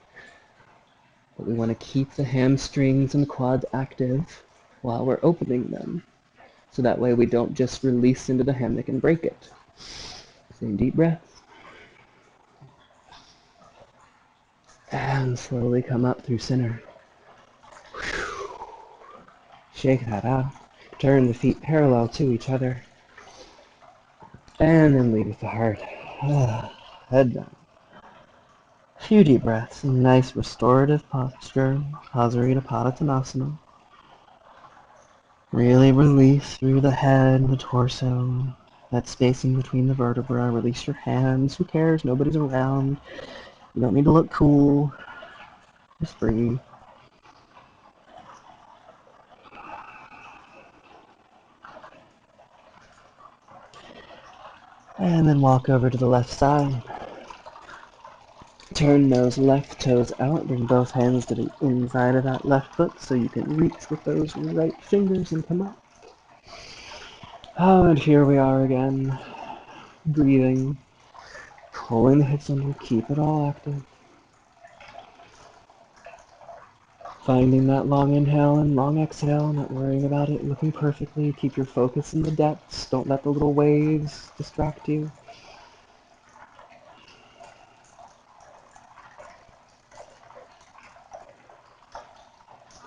But we want to keep the hamstrings and quads active while we're opening them. So that way we don't just release into the hammock and break it. Same deep breath. And slowly come up through center. Shake that out. Turn the feet parallel to each other. And then lead with the heart. Head down. A few deep breaths. Nice restorative posture. Hasarita Padottanasana. Really release through the head, the torso, that spacing between the vertebrae. Release your hands. Who cares? Nobody's around. You don't need to look cool. Just breathe. And then walk over to the left side. Turn those left toes out. Bring both hands to the inside of that left foot so you can reach with those right fingers and come up. Oh, and here we are again. Breathing. Pulling the hips under. Keep it all active. Finding that long inhale and long exhale. Not worrying about it looking perfectly. Keep your focus in the depths. Don't let the little waves distract you.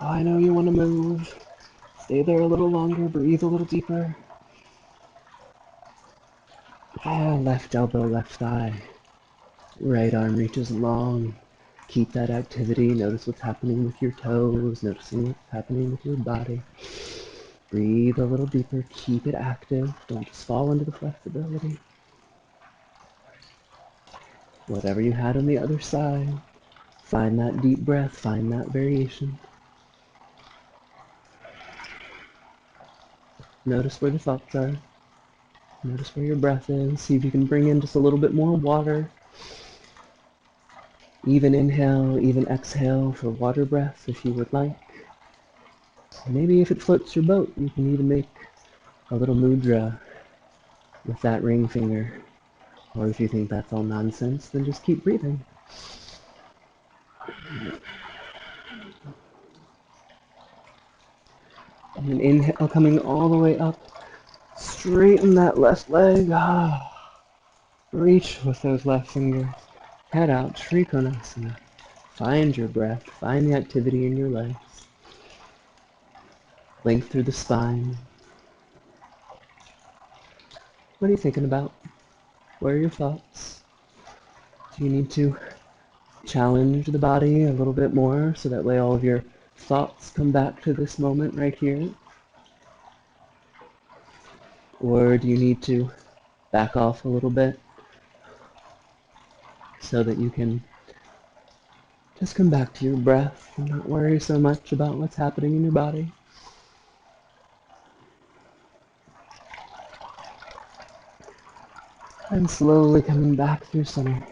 Oh, I know you want to move. Stay there a little longer. Breathe a little deeper. Left elbow, left thigh. Right arm reaches long. Keep that activity. Notice what's happening with your toes. Noticing what's happening with your body. Breathe a little deeper. Keep it active. Don't just fall into the flexibility. Whatever you had on the other side, find that deep breath. Find that variation. Notice where the thoughts are. Notice where your breath is. See if you can bring in just a little bit more water. Even inhale, even exhale for water breath if you would like. Maybe if it floats your boat, you can even make a little mudra with that ring finger. Or if you think that's all nonsense, then just keep breathing. And then inhale, coming all the way up. Straighten that left leg. Reach with those left fingers. Head out, Trikonasana. Find your breath. Find the activity in your legs. Length through the spine. What are you thinking about? What are your thoughts? Do you need to challenge the body a little bit more so that way all of your thoughts come back to this moment right here? Or do you need to back off a little bit so that you can just come back to your breath and not worry so much about what's happening in your body? And slowly coming back through center.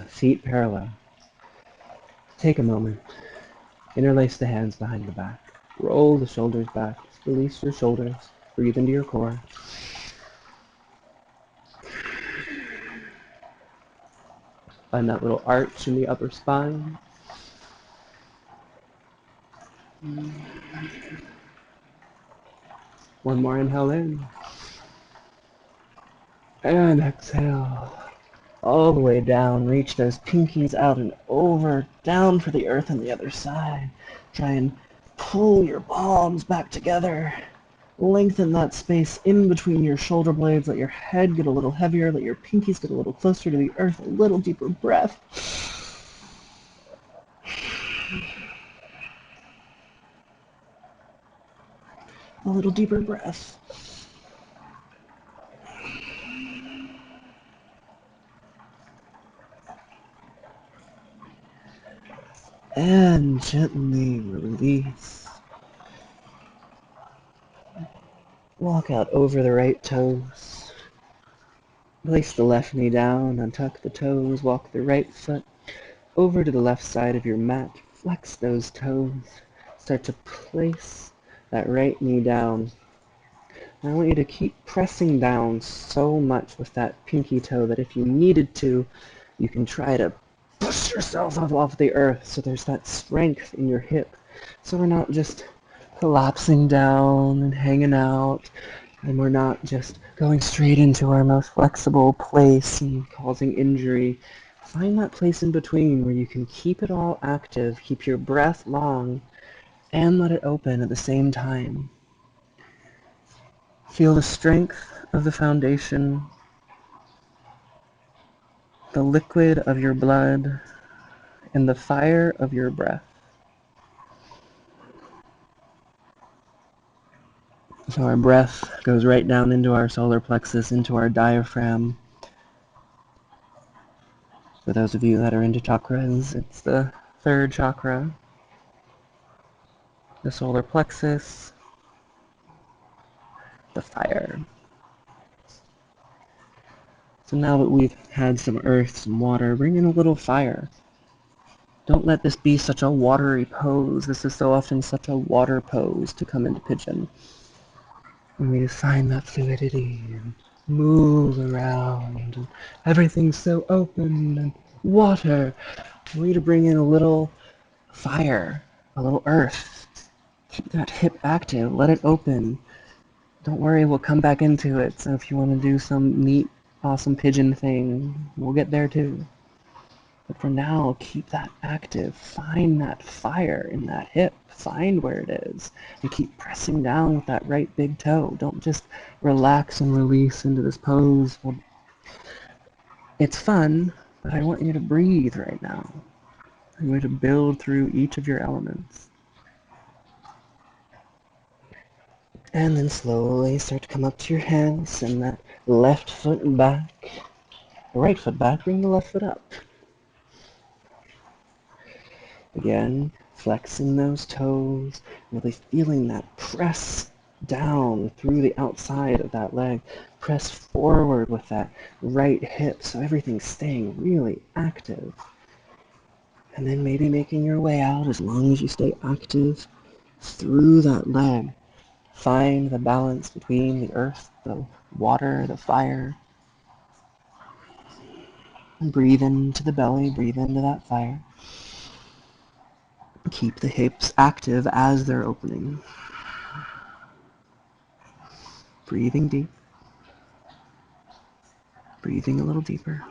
Feet parallel. Take a moment. Interlace the hands behind the back. Roll the shoulders back. Just release your shoulders. Breathe into your core. Find that little arch in the upper spine. One more inhale in. And exhale. All the way down. Reach those pinkies out and over. Down for the earth on the other side. Try and pull your palms back together. Lengthen that space in between your shoulder blades. Let your head get a little heavier. Let your pinkies get a little closer to the earth. A little deeper breath. A little deeper breath. And gently release. Walk out over the right toes. Place the left knee down, untuck the toes, walk the right foot over to the left side of your mat. Flex those toes. Start to place that right knee down. I want you to keep pressing down so much with that pinky toe that if you needed to, you can try to push yourself up off the earth so there's that strength in your hip. So we're not just collapsing down and hanging out, and we're not just going straight into our most flexible place and causing injury. Find that place in between where you can keep it all active, keep your breath long, and let it open at the same time. Feel the strength of the foundation, the liquid of your blood, and the fire of your breath. So our breath goes right down into our solar plexus, into our diaphragm. For those of you that are into chakras, it's the third chakra, the solar plexus, the fire. So now that we've had some earth, some water, bring in a little fire. Don't let this be such a watery pose. This is so often such a water pose to come into pigeon. And we just find that fluidity and move around. And everything's so open and water. We need to bring in a little fire, a little earth. Keep that hip active. Let it open. Don't worry, we'll come back into it. So if you want to do some neat, awesome pigeon thing, we'll get there too. But for now, keep that active. Find that fire in that hip. Find where it is. And keep pressing down with that right big toe. Don't just relax and release into this pose. Well, it's fun, but I want you to breathe right now. I want you to build through each of your elements. And then slowly start to come up to your hands. Send that left foot back. Right foot back. Bring the left foot up. Again, flexing those toes, really feeling that press down through the outside of that leg. Press forward with that right hip so everything's staying really active. And then maybe making your way out as long as you stay active through that leg. Find the balance between the earth, the water, the fire. And breathe into the belly, breathe into that fire. Keep the hips active as they're opening. Breathing deep. Breathing a little deeper.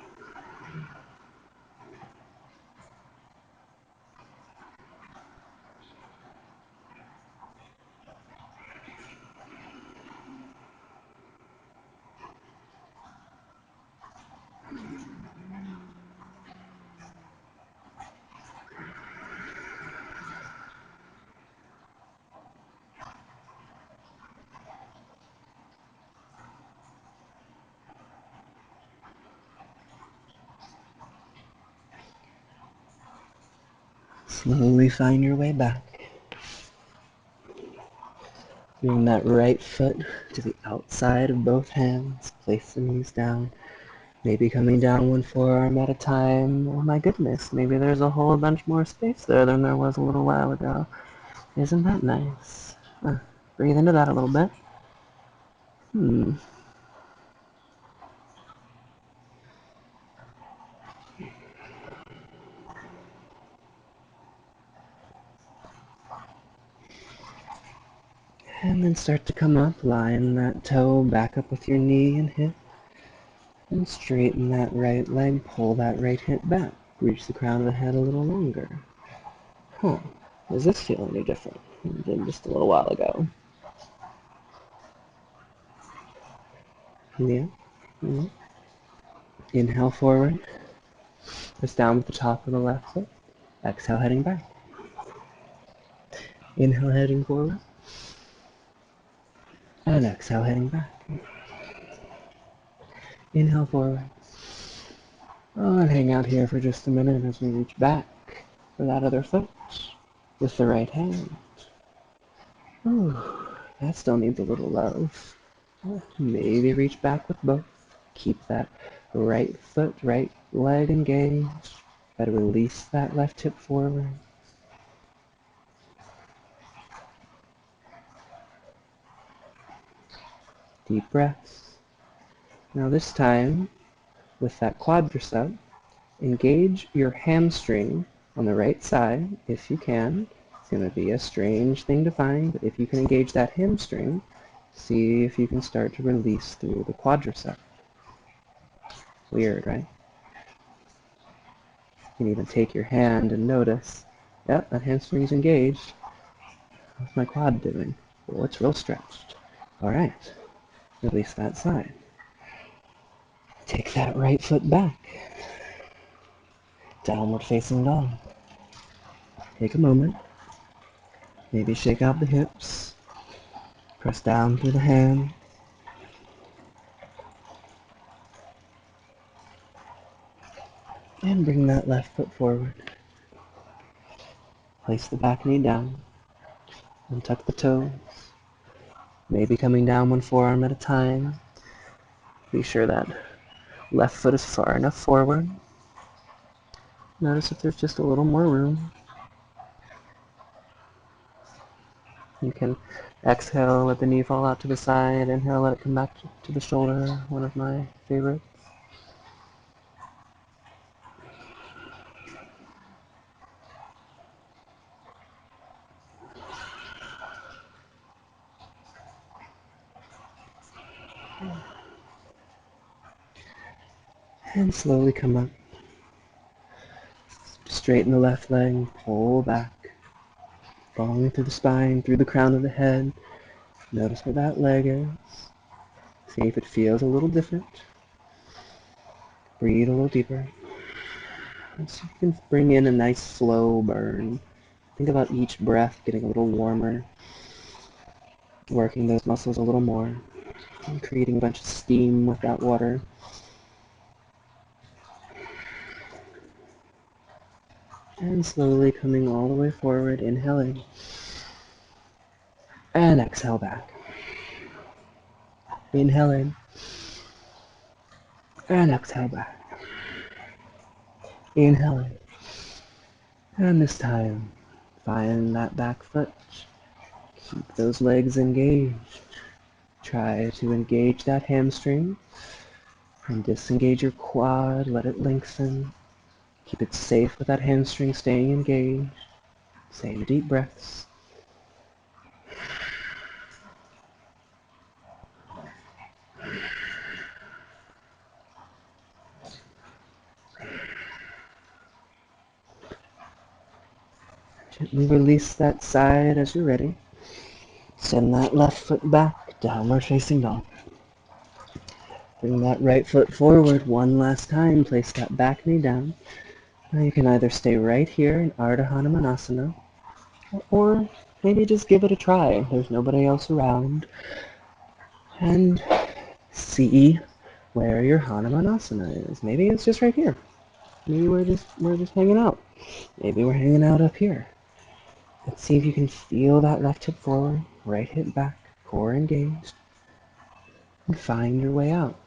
Slowly find your way back. Bring that right foot to the outside of both hands. Place the knees down. Maybe coming down one forearm at a time. Oh my goodness, maybe there's a whole bunch more space there than there was a little while ago. Isn't that nice? Breathe into that a little bit. And then start to come up, line that toe back up with your knee and hip. And straighten that right leg, pull that right hip back. Reach the crown of the head a little longer. Does this feel any different than just a little while ago? Yeah. Inhale forward. Press down with the top of the left foot. Exhale, heading back. Inhale, heading forward. And exhale, heading back. Inhale forward. And hang out here for just a minute as we reach back for that other foot with the right hand. That still needs a little love. Maybe reach back with both. Keep that right foot, right leg engaged. Try to release that left hip forward. Deep breaths. Now this time, with that quadricep, engage your hamstring on the right side if you can. It's going to be a strange thing to find, but if you can engage that hamstring, see if you can start to release through the quadricep. Weird, right? You can even take your hand and notice, yep, that hamstring's engaged. What's my quad doing? Well, it's real stretched. All right, release that side. Take that right foot back. Downward facing dog. Take a moment. Maybe shake out the hips. Press down through the hand. And bring that left foot forward. Place the back knee down. And tuck the toes. Maybe coming down one forearm at a time. Be sure that left foot is far enough forward. Notice if there's just a little more room. You can exhale, let the knee fall out to the side. Inhale, let it come back to the shoulder. One of my favorites. And slowly come up. Straighten the left leg, pull back. Falling through the spine, through the crown of the head. Notice where that leg is. See if it feels a little different. Breathe a little deeper. And so you can bring in a nice slow burn. Think about each breath getting a little warmer. Working those muscles a little more. And creating a bunch of steam with that water. And slowly coming all the way forward, inhaling. And exhale back. Inhale in. And exhale back. Inhale in. And this time, find that back foot. Keep those legs engaged. Try to engage that hamstring. And disengage your quad. Let it lengthen. Keep it safe with that hamstring staying engaged. Same deep breaths. Gently release that side as you're ready. Send that left foot back, downward facing dog. Bring that right foot forward one last time. Place that back knee down. Now you can either stay right here in Ardha Hanumanasana, or maybe just give it a try. There's nobody else around. And see where your Hanumanasana is. Maybe it's just right here. Maybe we're just hanging out. Maybe we're hanging out up here. Let's see if you can feel that left hip forward, right hip back, core engaged, and find your way out.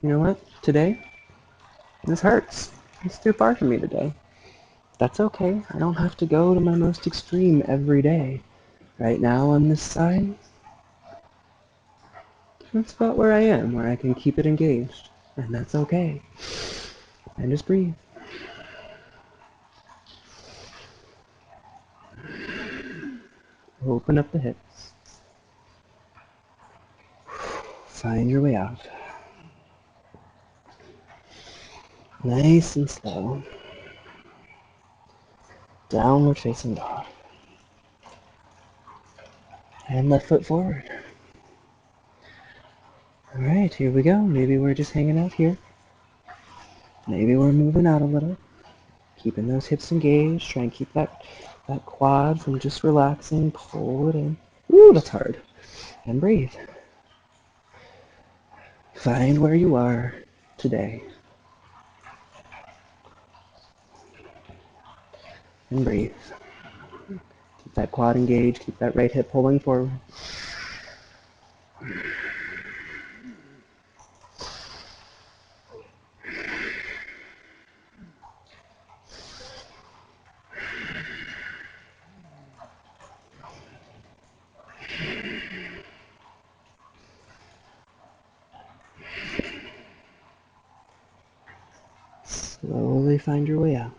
You know what? Today, this hurts. It's too far for me today. That's okay. I don't have to go to my most extreme every day. Right now on this side, that's about where I am, where I can keep it engaged. And that's okay. And just breathe. Open up the hips. Find your way out. Nice and slow. Downward facing dog. And left foot forward. Alright, here we go. Maybe we're just hanging out here. Maybe we're moving out a little. Keeping those hips engaged. Try and keep that quad from just relaxing. Pull it in. Ooh, that's hard. And breathe. Find where you are today. And breathe. Keep that quad engaged. Keep that right hip pulling forward. Slowly find your way out.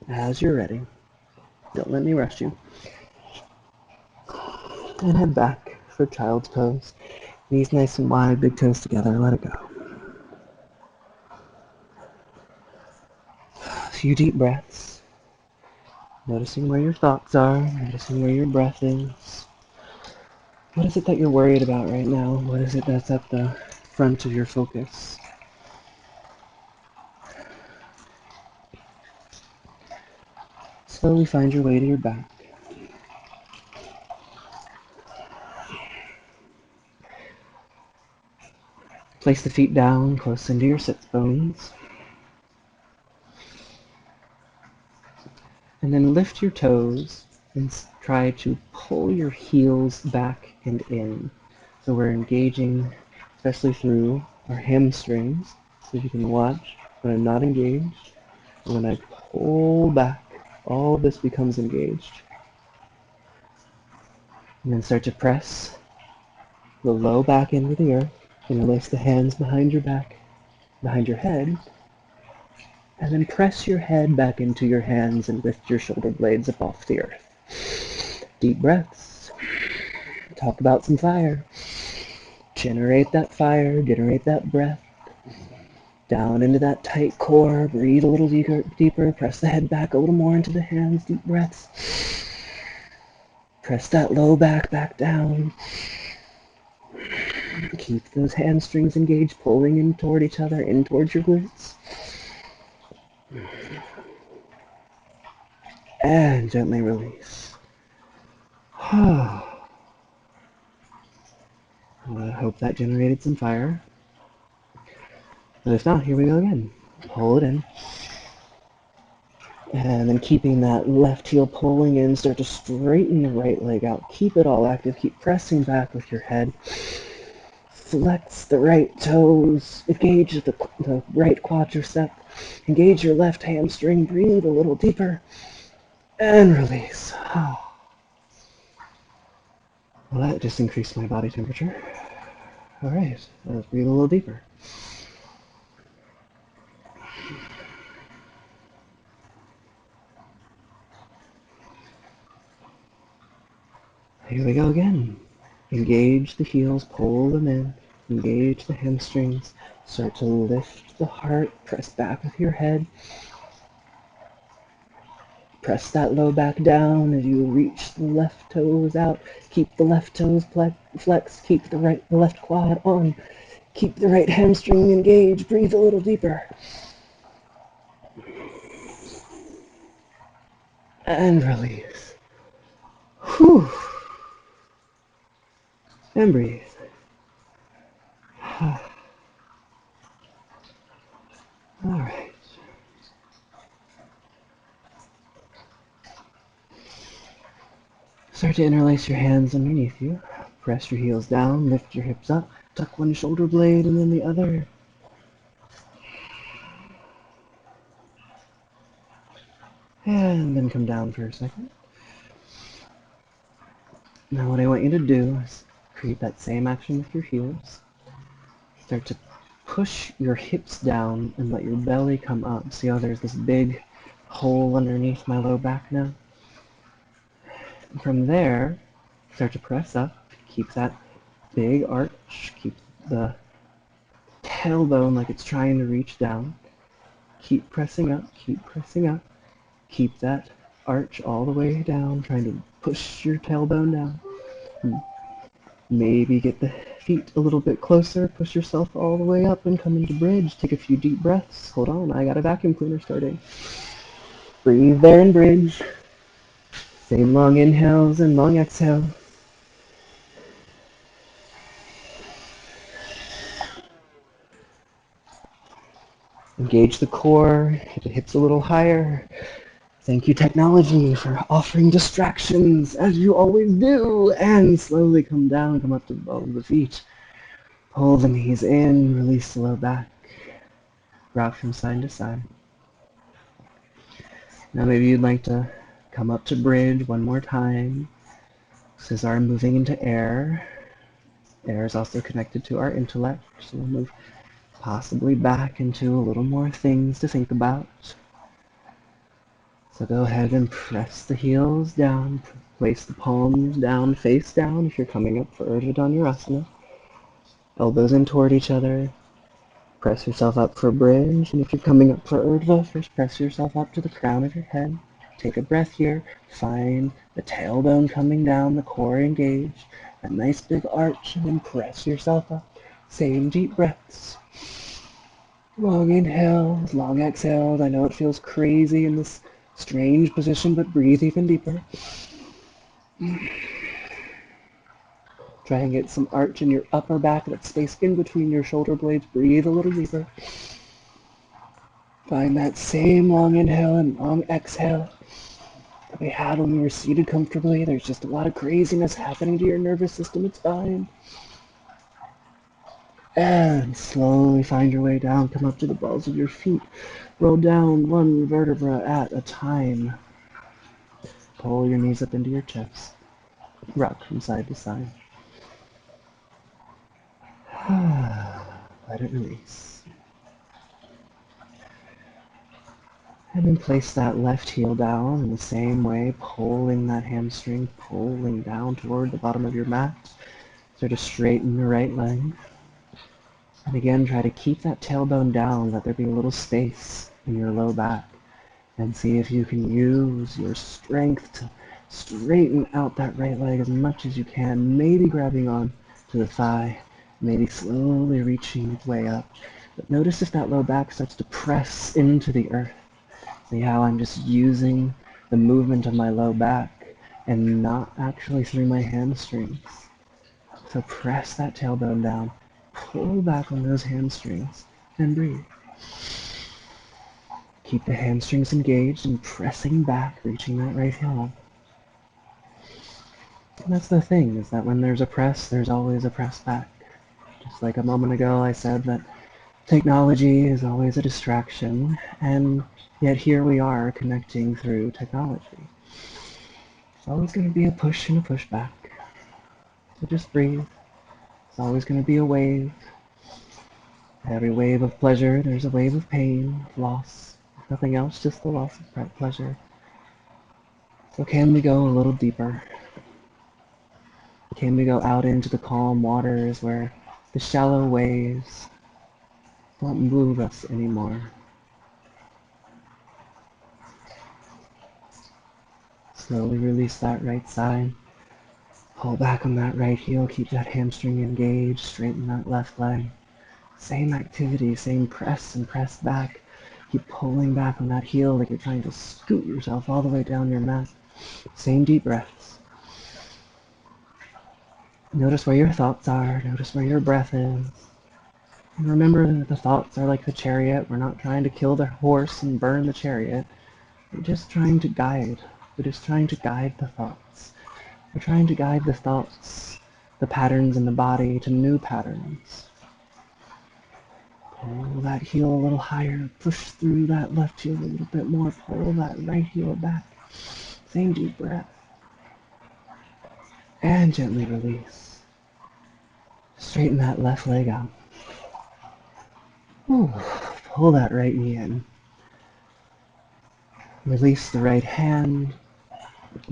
As you're ready. Don't let me rush you. And head back for child's pose. Knees nice and wide, big toes together. Let it go. A few deep breaths. Noticing where your thoughts are. Noticing where your breath is. What is it that you're worried about right now? What is it that's at the front of your focus? Slowly find your way to your back. Place the feet down close into your sits bones. And then lift your toes and try to pull your heels back and in. So we're engaging, especially through our hamstrings. So you can watch when I'm not engaged. And when I pull back, all this becomes engaged. And then start to press the low back into the earth. And place the hands behind your back, behind your head. And then press your head back into your hands and lift your shoulder blades up off the earth. Deep breaths. Talk about some fire. Generate that fire, generate that breath. Down into that tight core, breathe a little deeper, press the head back a little more into the hands, deep breaths. Press that low back down. Keep those hamstrings engaged, pulling in toward each other, in towards your glutes. And gently release. I hope that generated some fire. And if not, here we go again. Pull it in. And then keeping that left heel pulling in, start to straighten the right leg out. Keep it all active. Keep pressing back with your head. Flex the right toes, engage the right quadricep, engage your left hamstring, breathe a little deeper, and release. Well, that just increased my body temperature. All right, let's breathe a little deeper. Here we go again. Engage the heels, pull them in, engage the hamstrings, start to lift the heart, press back with your head. Press that low back down as you reach the left toes out. Keep the left toes flexed, keep the left quad on. Keep the right hamstring engaged, breathe a little deeper. And release. Whew. And breathe. All right. Start to interlace your hands underneath you. Press your heels down, lift your hips up, tuck one shoulder blade and then the other. And then come down for a second. Now what I want you to do is create that same action with your heels. Start to push your hips down and let your belly come up. See how there's this big hole underneath my low back now? And from there, start to press up. Keep that big arch. Keep the tailbone like it's trying to reach down. Keep pressing up. Keep pressing up. Keep that arch all the way down, trying to push your tailbone down. Maybe get the feet a little bit closer, push yourself all the way up and come into bridge. Take a few deep breaths. Hold on, I got a vacuum cleaner starting. Breathe there in bridge. Same long inhales and long exhales. Engage the core, get the hips a little higher. Thank you, technology, for offering distractions, as you always do. And slowly come down, come up to the ball of the feet. Pull the knees in, release the low back. Rock from side to side. Now maybe you'd like to come up to bridge one more time. This is our moving into air. Air is also connected to our intellect, so we'll move possibly back into a little more things to think about. So go ahead and press the heels down, place the palms down, face down if you're coming up for Urdhva Dhanurasana. Elbows in toward each other. Press yourself up for bridge, and if you're coming up for Urdhva, first press yourself up to the crown of your head. Take a breath here. Find the tailbone coming down, the core engaged, a nice big arch, and then press yourself up. Same deep breaths. Long inhales, long exhales. I know it feels crazy in this strange position, but breathe even deeper. Try and get some arch in your upper back, that space in between your shoulder blades. Breathe a little deeper. Find that same long inhale and long exhale that we had when we were seated comfortably. There's just a lot of craziness happening to your nervous system. It's fine. And slowly find your way down. Come up to the balls of your feet. Roll down one vertebra at a time. Pull your knees up into your chest. Rock from side to side. Let it release. And then place that left heel down in the same way, pulling that hamstring, pulling down toward the bottom of your mat. Start to straighten your right leg. And again, try to keep that tailbone down. Let there be a little space in your low back. And see if you can use your strength to straighten out that right leg as much as you can. Maybe grabbing on to the thigh. Maybe slowly reaching its way up. But notice if that low back starts to press into the earth. See how I'm just using the movement of my low back and not actually through my hamstrings. So press that tailbone down. Pull back on those hamstrings and breathe. Keep the hamstrings engaged and pressing back, reaching that right heel up. And that's the thing, is that when there's a press, there's always a press back. Just like a moment ago I said that technology is always a distraction, and yet here we are connecting through technology. It's always going to be a push and a pushback. So just breathe. It's always going to be a wave. Every wave of pleasure, there's a wave of pain, of loss. If nothing else, just the loss of pleasure. So can we go a little deeper? Can we go out into the calm waters where the shallow waves don't move us anymore? Slowly release that right side. Pull back on that right heel. Keep that hamstring engaged. Straighten that left leg. Same activity, same press and press back. Keep pulling back on that heel like you're trying to scoot yourself all the way down your mat. Same deep breaths. Notice where your thoughts are. Notice where your breath is. And remember that the thoughts are like the chariot. We're not trying to kill the horse and burn the chariot. We're just trying to guide. We're just trying to guide the thoughts. We're trying to guide the thoughts, the patterns in the body to new patterns. Pull that heel a little higher. Push through that left heel a little bit more. Pull that right heel back. Same deep breath. And gently release. Straighten that left leg out. Ooh. Pull that right knee in. Release the right hand.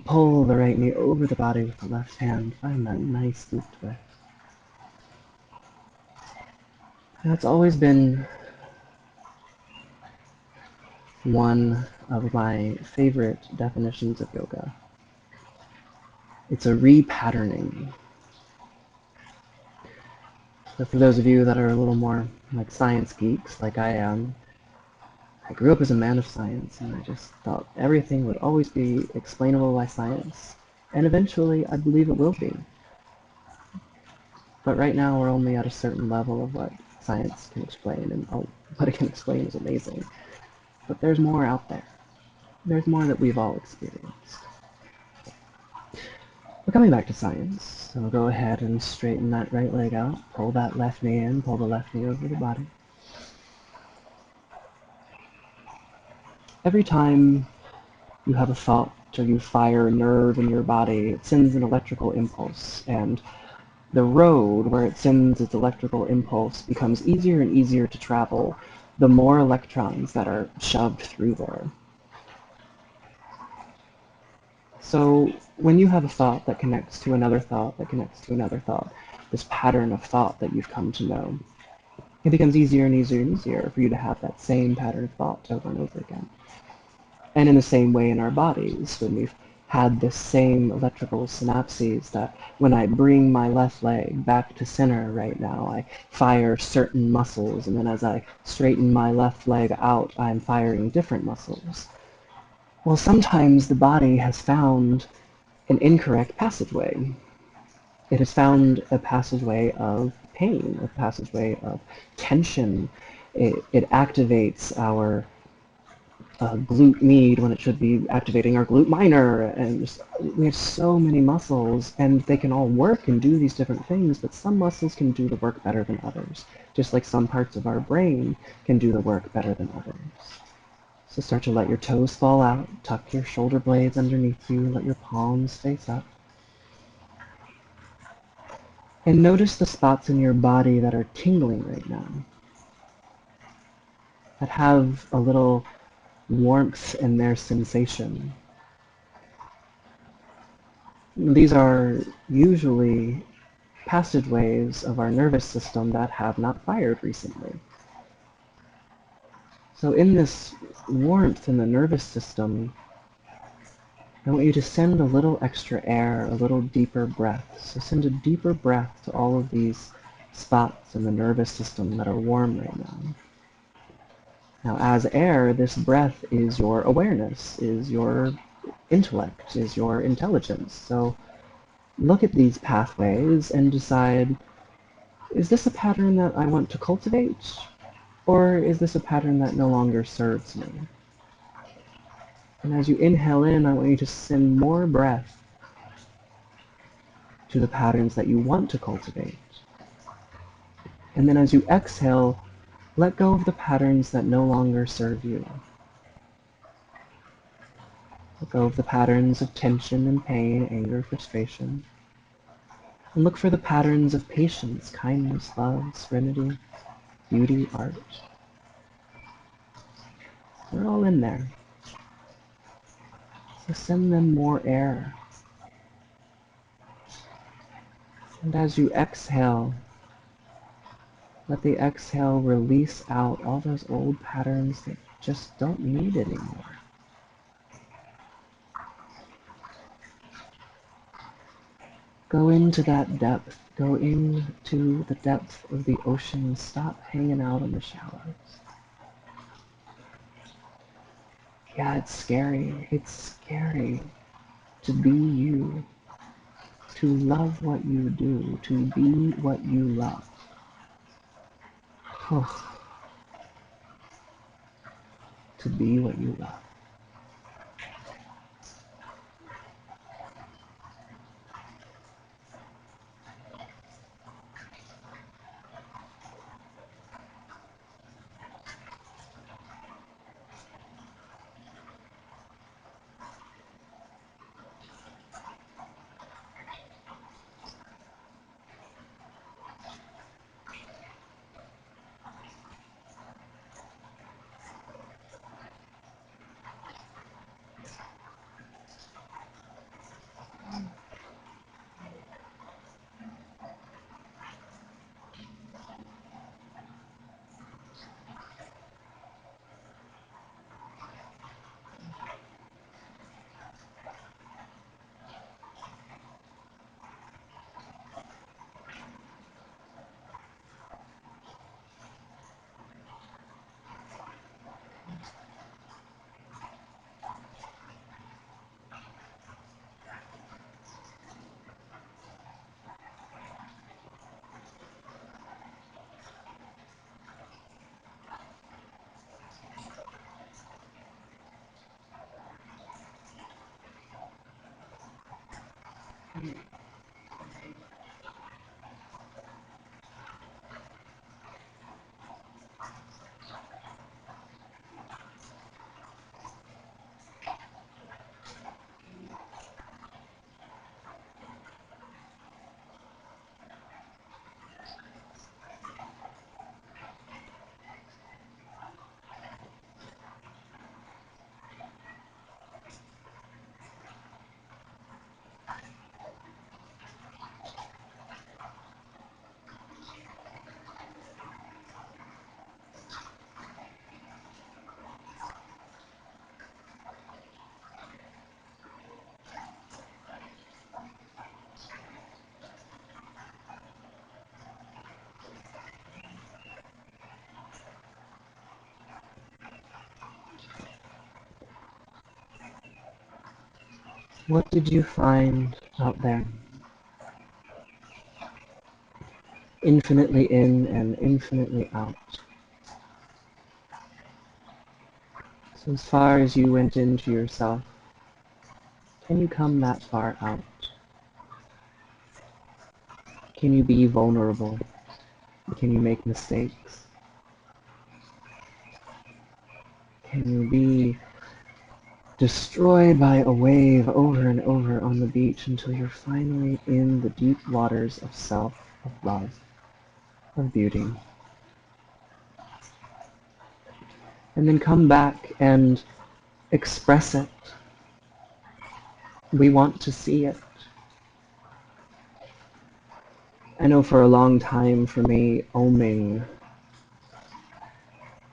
Pull the right knee over the body with the left hand. Find that nice deep twist. That's always been one of my favorite definitions of yoga. It's a repatterning. So for those of you that are a little more like science geeks, like I am, I grew up as a man of science, and I just thought everything would always be explainable by science. And eventually, I believe it will be. But right now, we're only at a certain level of what science can explain, and what it can explain is amazing. But there's more out there. There's more that we've all experienced. But coming back to science, so go ahead and straighten that right leg out, pull that left knee in, pull the left knee over the body. Every time you have a thought or you fire a nerve in your body, it sends an electrical impulse, and the road where it sends its electrical impulse becomes easier and easier to travel the more electrons that are shoved through there. So when you have a thought that connects to another thought that connects to another thought, this pattern of thought that you've come to know, it becomes easier and easier and easier for you to have that same pattern of thought over and over again. And in the same way in our bodies, when we've had this same electrical synapses, that when I bring my left leg back to center right now, I fire certain muscles, and then as I straighten my left leg out, I'm firing different muscles. Well, sometimes the body has found an incorrect passageway. It has found a passageway of pain, a passageway of tension. It activates our glute med when it should be activating our glute minor, and we have so many muscles, and they can all work and do these different things, but some muscles can do the work better than others, just like some parts of our brain can do the work better than others. So start to let your toes fall out, tuck your shoulder blades underneath you, let your palms face up. And notice the spots in your body that are tingling right now, that have a little warmth in their sensation. These are usually passageways of our nervous system that have not fired recently. So in this warmth in the nervous system, I want you to send a little extra air, a little deeper breath. So send a deeper breath to all of these spots in the nervous system that are warm right now. Now, as air, this breath is your awareness, is your intellect, is your intelligence. So look at these pathways and decide, is this a pattern that I want to cultivate? Or is this a pattern that no longer serves me? And as you inhale in, I want you to send more breath to the patterns that you want to cultivate. And then as you exhale, let go of the patterns that no longer serve you. Let go of the patterns of tension and pain, anger, frustration. And look for the patterns of patience, kindness, love, serenity, beauty, art. They're all in there. So send them more air. And as you exhale, let the exhale release out all those old patterns that just don't need anymore. Go into that depth. Go into the depth of the ocean. Stop hanging out in the shallows. Yeah, it's scary. It's scary to be you, to love what you do, to be what you love. To be what you love. What did you find out there? Infinitely in and infinitely out. So as far as you went into yourself, can you come that far out? Can you be vulnerable? Can you make mistakes? Can you be destroyed by a wave over and over on the beach until you're finally in the deep waters of self, of love, of beauty? And then come back and express it. We want to see it. I know for a long time, for me, oming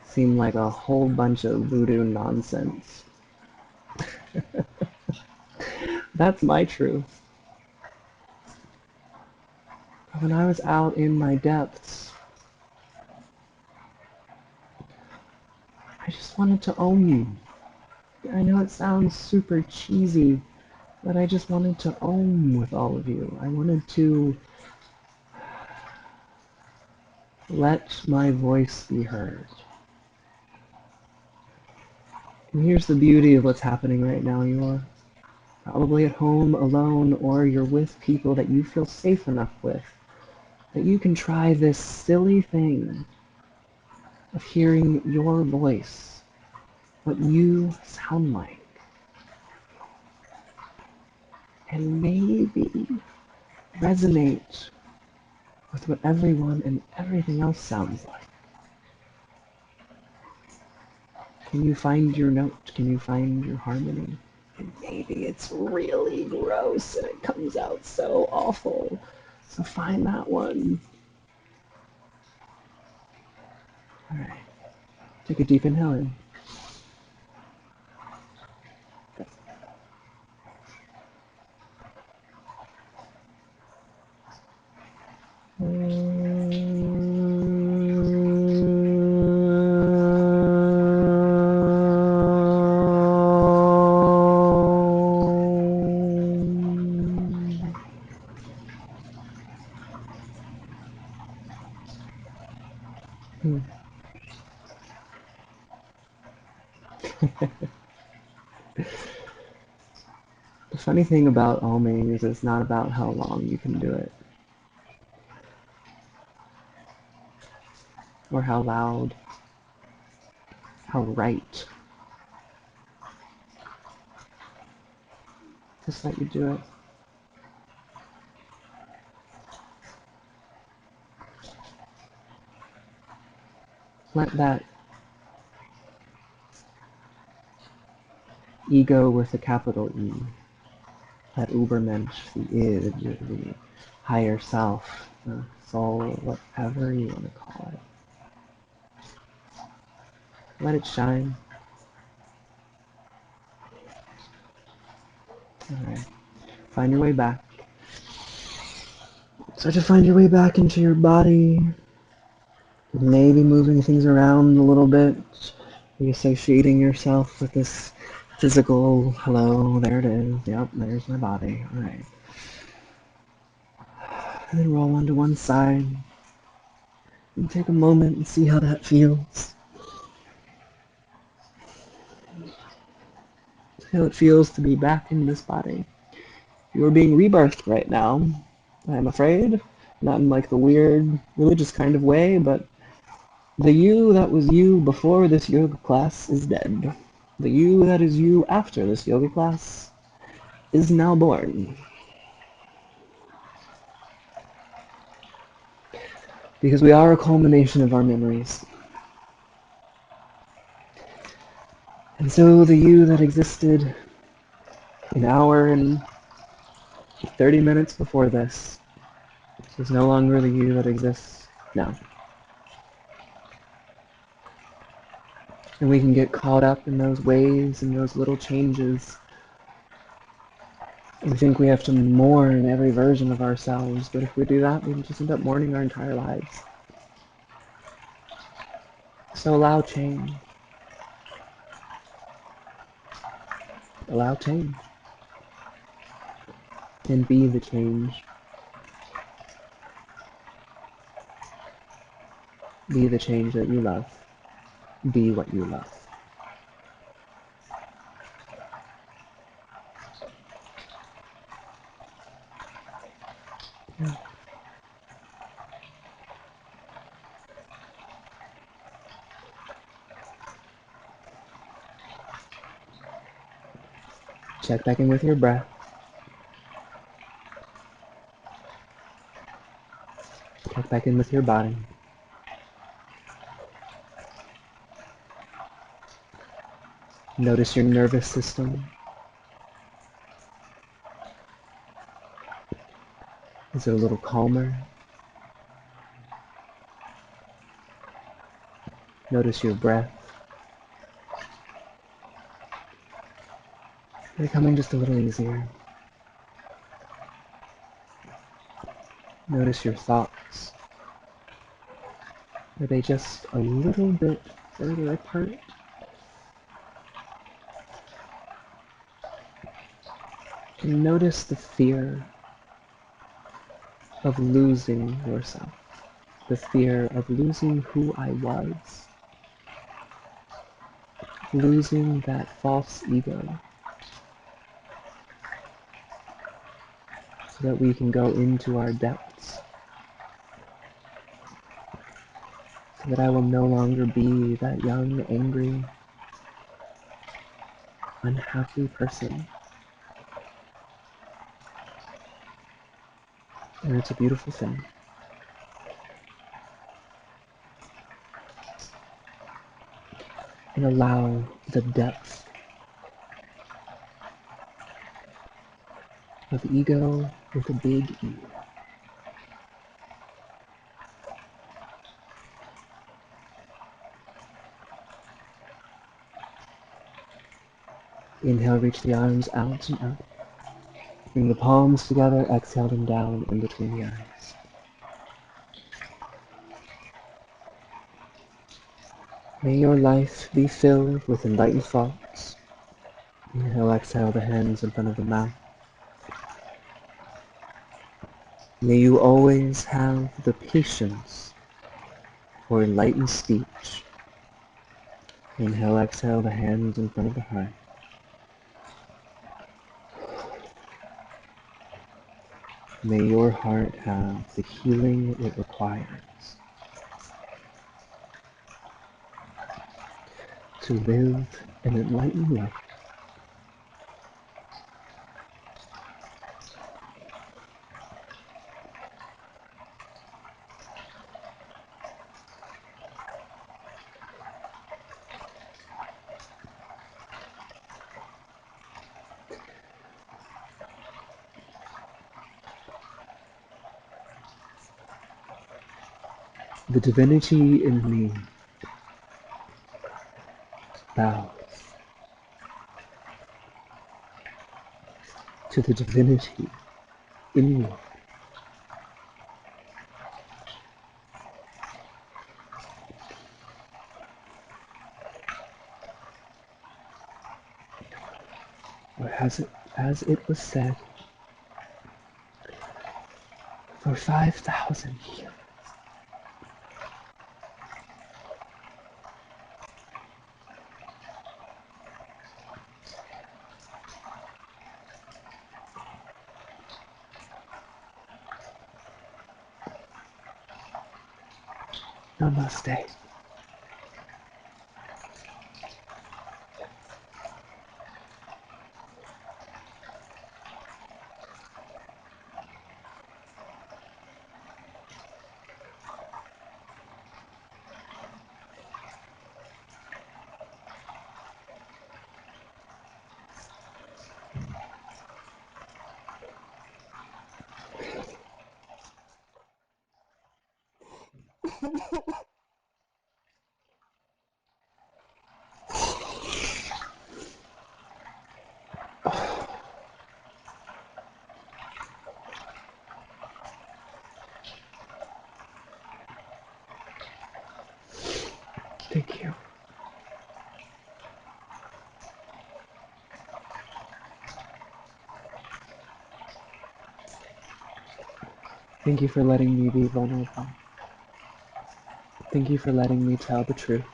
seemed like a whole bunch of voodoo nonsense. That's my truth. But when I was out in my depths, I just wanted to own you. I know it sounds super cheesy, but I just wanted to own with all of you. I wanted to let my voice be heard. And here's the beauty of what's happening right now. You're probably at home alone, or you're with people that you feel safe enough with that you can try this silly thing of hearing your voice, what you sound like, and maybe resonate with what everyone and everything else sounds like. Can you find your note? Can you find your harmony? And maybe it's really gross and it comes out so awful. So find that one. All right. Take a deep inhale in. The funny thing about oming is it's not about how long you can do it, or how loud, how right. Just let you do it. Let that ego with a capital E, that Ubermensch, the id, the higher self, the soul, whatever you want to call it. Let it shine. Alright. Find your way back. Start to find your way back into your body. Maybe moving things around a little bit. Reassociating yourself with this physical, hello, there it is. Yep, there's my body. Alright. And then roll onto one side. And take a moment and see how that feels. See how it feels to be back in this body. You are being rebirthed right now, I'm afraid. Not in like the weird religious kind of way, but the you that was you before this yoga class is dead. The you that is you after this yoga class is now born. Because we are a culmination of our memories. And so the you that existed an hour and 30 minutes before this is no longer the you that exists now. And we can get caught up in those waves and those little changes. We think we have to mourn every version of ourselves, but if we do that, we just end up mourning our entire lives. So allow change. Allow change. And be the change. Be the change that you love. Be what you love. Yeah. Check back in with your breath. Check back in with your body. Notice your nervous system. Is it a little calmer? Notice your breath. Becoming just a little easier. Notice your thoughts. Are they just a little bit further apart? And notice the fear of losing yourself. The fear of losing who I was. Losing that false ego. So that we can go into our depths. so that I will no longer be that young, angry, unhappy person. And it's a beautiful thing. And allow the depth of ego with a big E. Inhale, reach the arms out and up. Bring the palms together, exhale them down in between the eyes. May your life be filled with enlightened thoughts. Inhale, exhale the hands in front of the mouth. May you always have the patience for enlightened speech. Inhale, exhale the hands in front of the heart. May your heart have the healing it requires to live an enlightened life. The divinity in me bows to the divinity in you. Or as it was said, for 5,000 years. Namaste. Thank you. Thank you for letting me be vulnerable. Thank you for letting me tell the truth.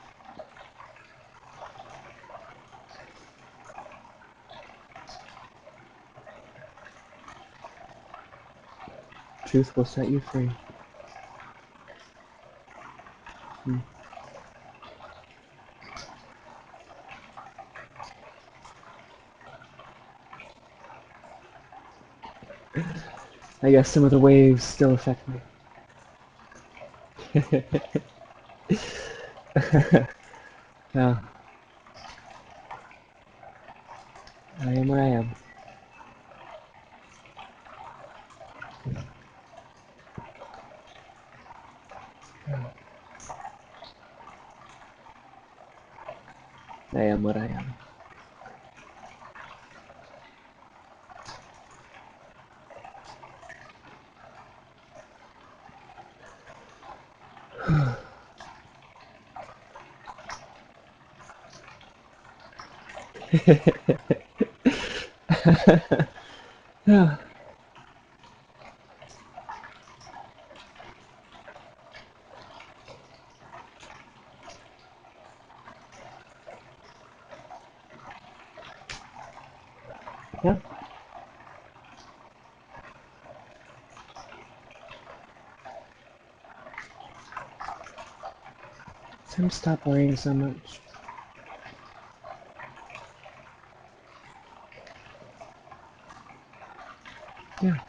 Truth will set you free. I guess some of the waves still affect me. Yeah. I am where I am. I am what I am. Yeah. Yeah. time to stop worrying so much. Yeah,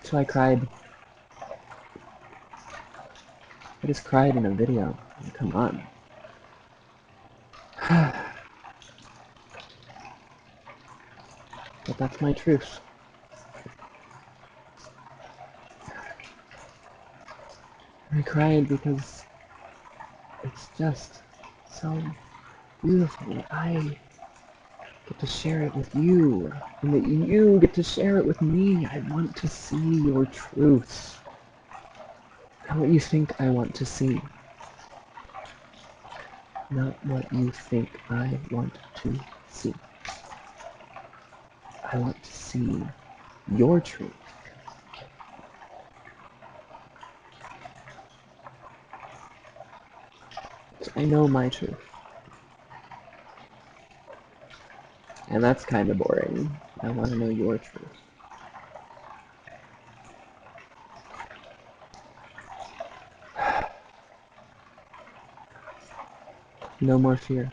so I cried. I just cried in a video. Come on. But that's my truth. I cried because it's just so beautiful that I get to share it with you, and that you get to share it with me. I want to see your truth. Not what you think I want to see. Not what you think I want to see. I want to see your truth. I know my truth. And that's kind of boring. I want to know your truth. No more fear.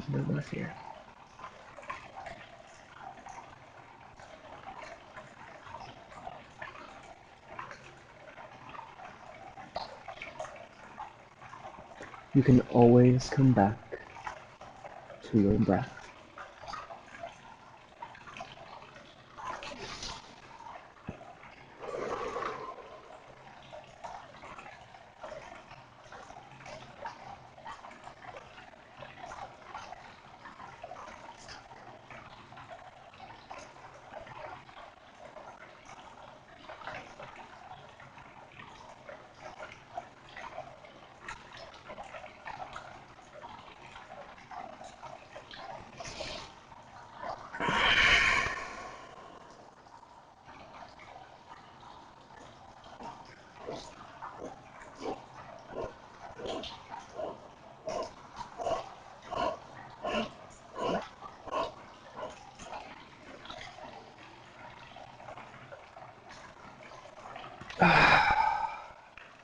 No more fear. You can always come back to your breath.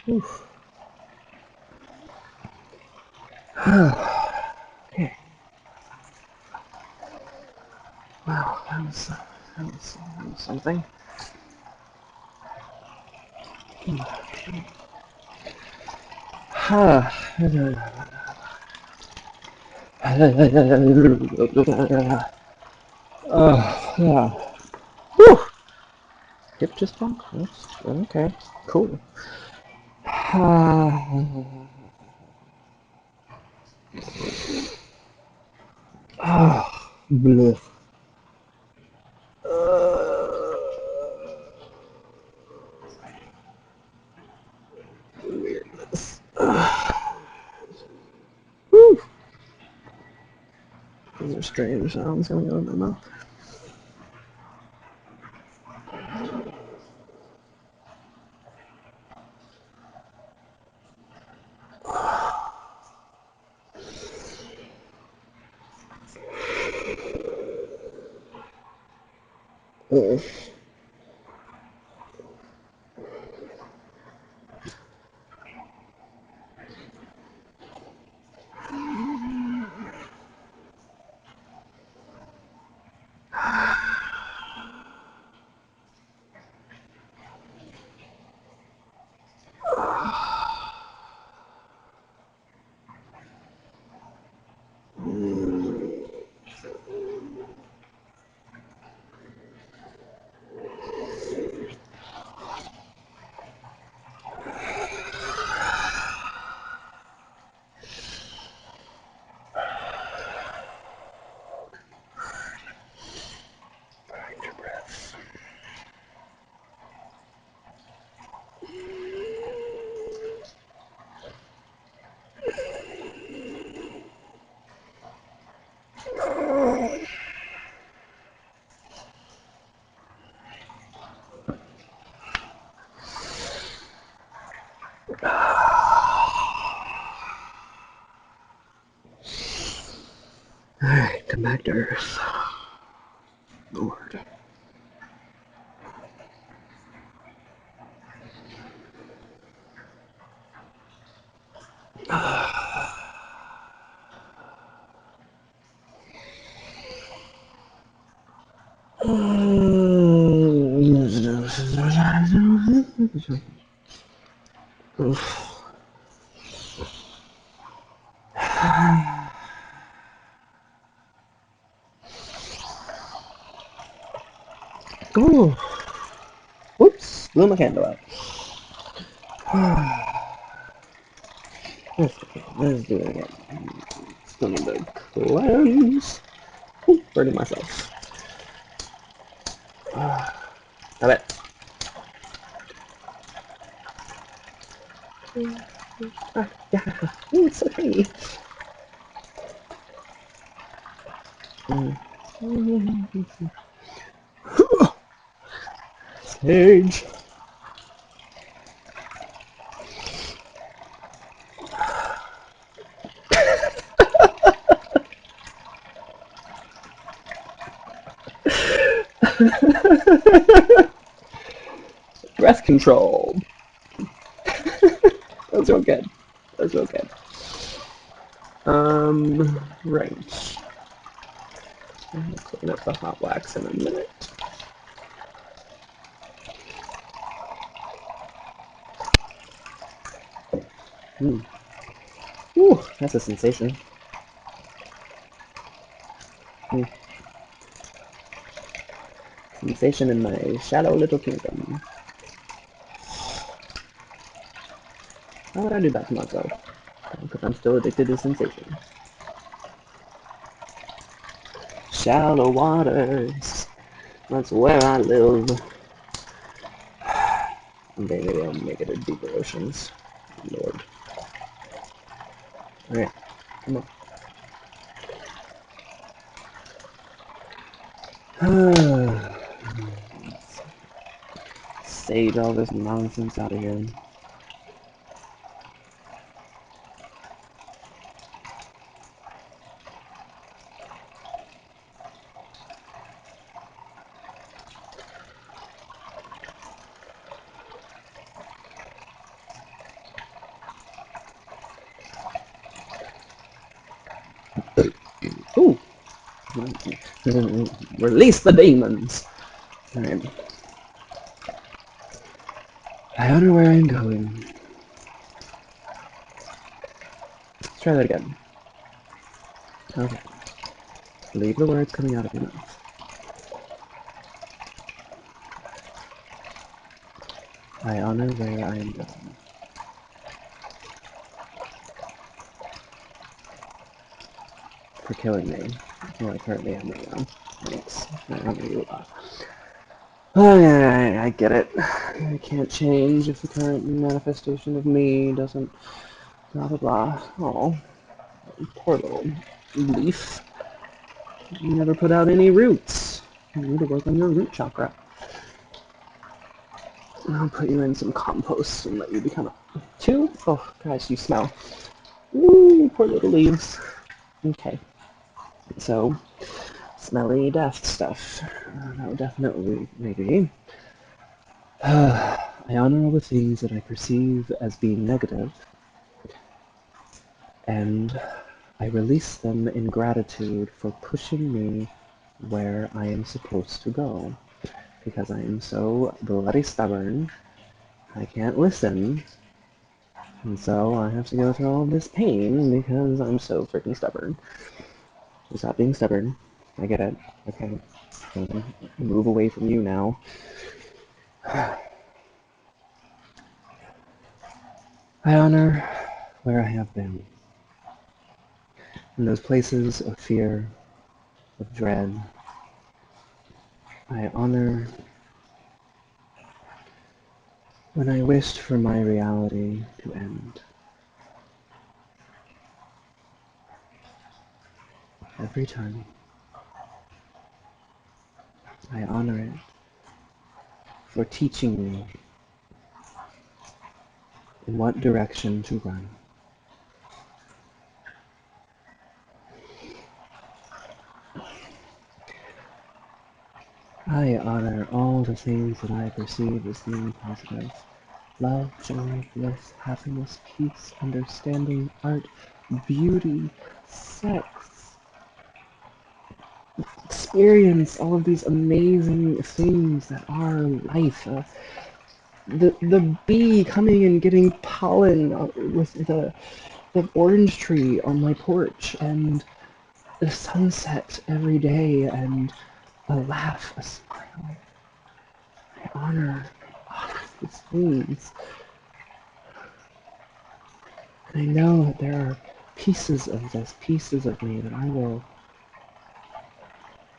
Oof. Okay. Wow, that was something. Yeah. Whew. Hip just bump? Okay, cool. Bleh. Weirdness. Whew. Those are strange sounds coming out of my mouth. Find your breath. Alright, come back to Earth. Lord. Ooh. Whoops, blew my candle out. Let's do it again. Still need to cleanse. Ooh, burning myself. Stop it. Yeah, ooh, it's so shiny. Sage. Breath control. Those are good. Those are good. Right. I'll clean up the hot wax in a minute. Ooh, that's a sensation. Sensation in my shallow little kingdom. Why would I do that to myself? Because I'm still addicted to sensation. Shallow waters. That's where I live. Maybe I'll make it a deeper oceans. Lord. Alright, come on. Sage all this nonsense out of here. Ooh! Release the demons! Alright. I don't know where I'm going. Let's try that again. Okay. Leave the words coming out of your mouth. I honor where I am going. For killing me. Where I currently am right now. Thanks. I honor you. Oh, yeah, I get it. I can't change if the current manifestation of me doesn't blah blah blah. Oh, poor little leaf. You never put out any roots. You need to work on your root chakra. I'll put you in some compost and let you become a two. Oh, guys, you smell. Ooh, poor little leaves. Okay. So, smelly death stuff. That would definitely, maybe. I honor all the things that I perceive as being negative, and I release them in gratitude for pushing me where I am supposed to go. Because I am so bloody stubborn, I can't listen, and so I have to go through all this pain because I'm so freaking stubborn. So stop being stubborn. I get it. Okay. Move away from you now. I honor where I have been. In those places of fear, of dread, I honor when I wished for my reality to end. Every time, I honor it for teaching me in what direction to run. I honor all the things that I perceive as being positive Love, joy, bliss, happiness, peace, understanding, art, beauty, sex, experience all of these amazing things that are life. The bee coming and getting pollen with the orange tree on my porch, and the sunset every day, and a laugh, a smile. I honor all of these things. And I know that there are pieces of this, pieces of me that I will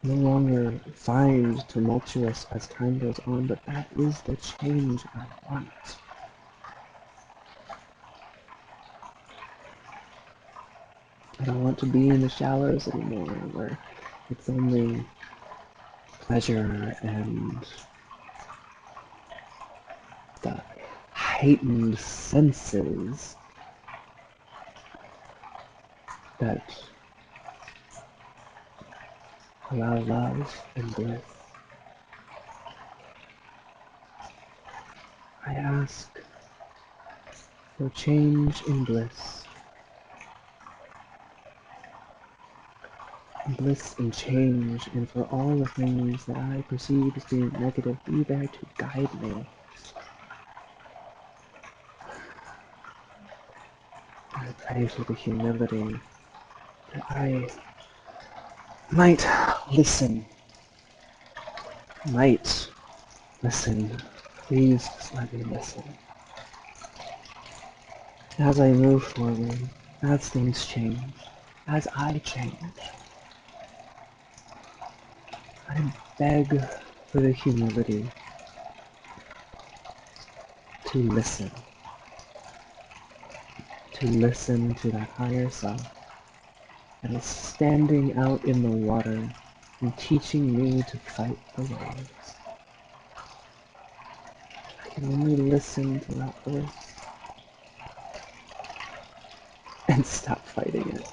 no longer find tumultuous as time goes on, but that is the change I want. I don't want to be in the shallows anymore, where it's only pleasure and the heightened senses that allow love and bliss. I ask for change in bliss, bliss and change, and for all the things that I perceive as being negative, be there to guide me. I pray for the humility that I might listen, might listen. Please just let me listen. As I move forward, as things change, as I change, I beg for the humility to listen to that higher self that is standing out in the water and teaching me to fight the waves. I can only listen to that voice and stop fighting it.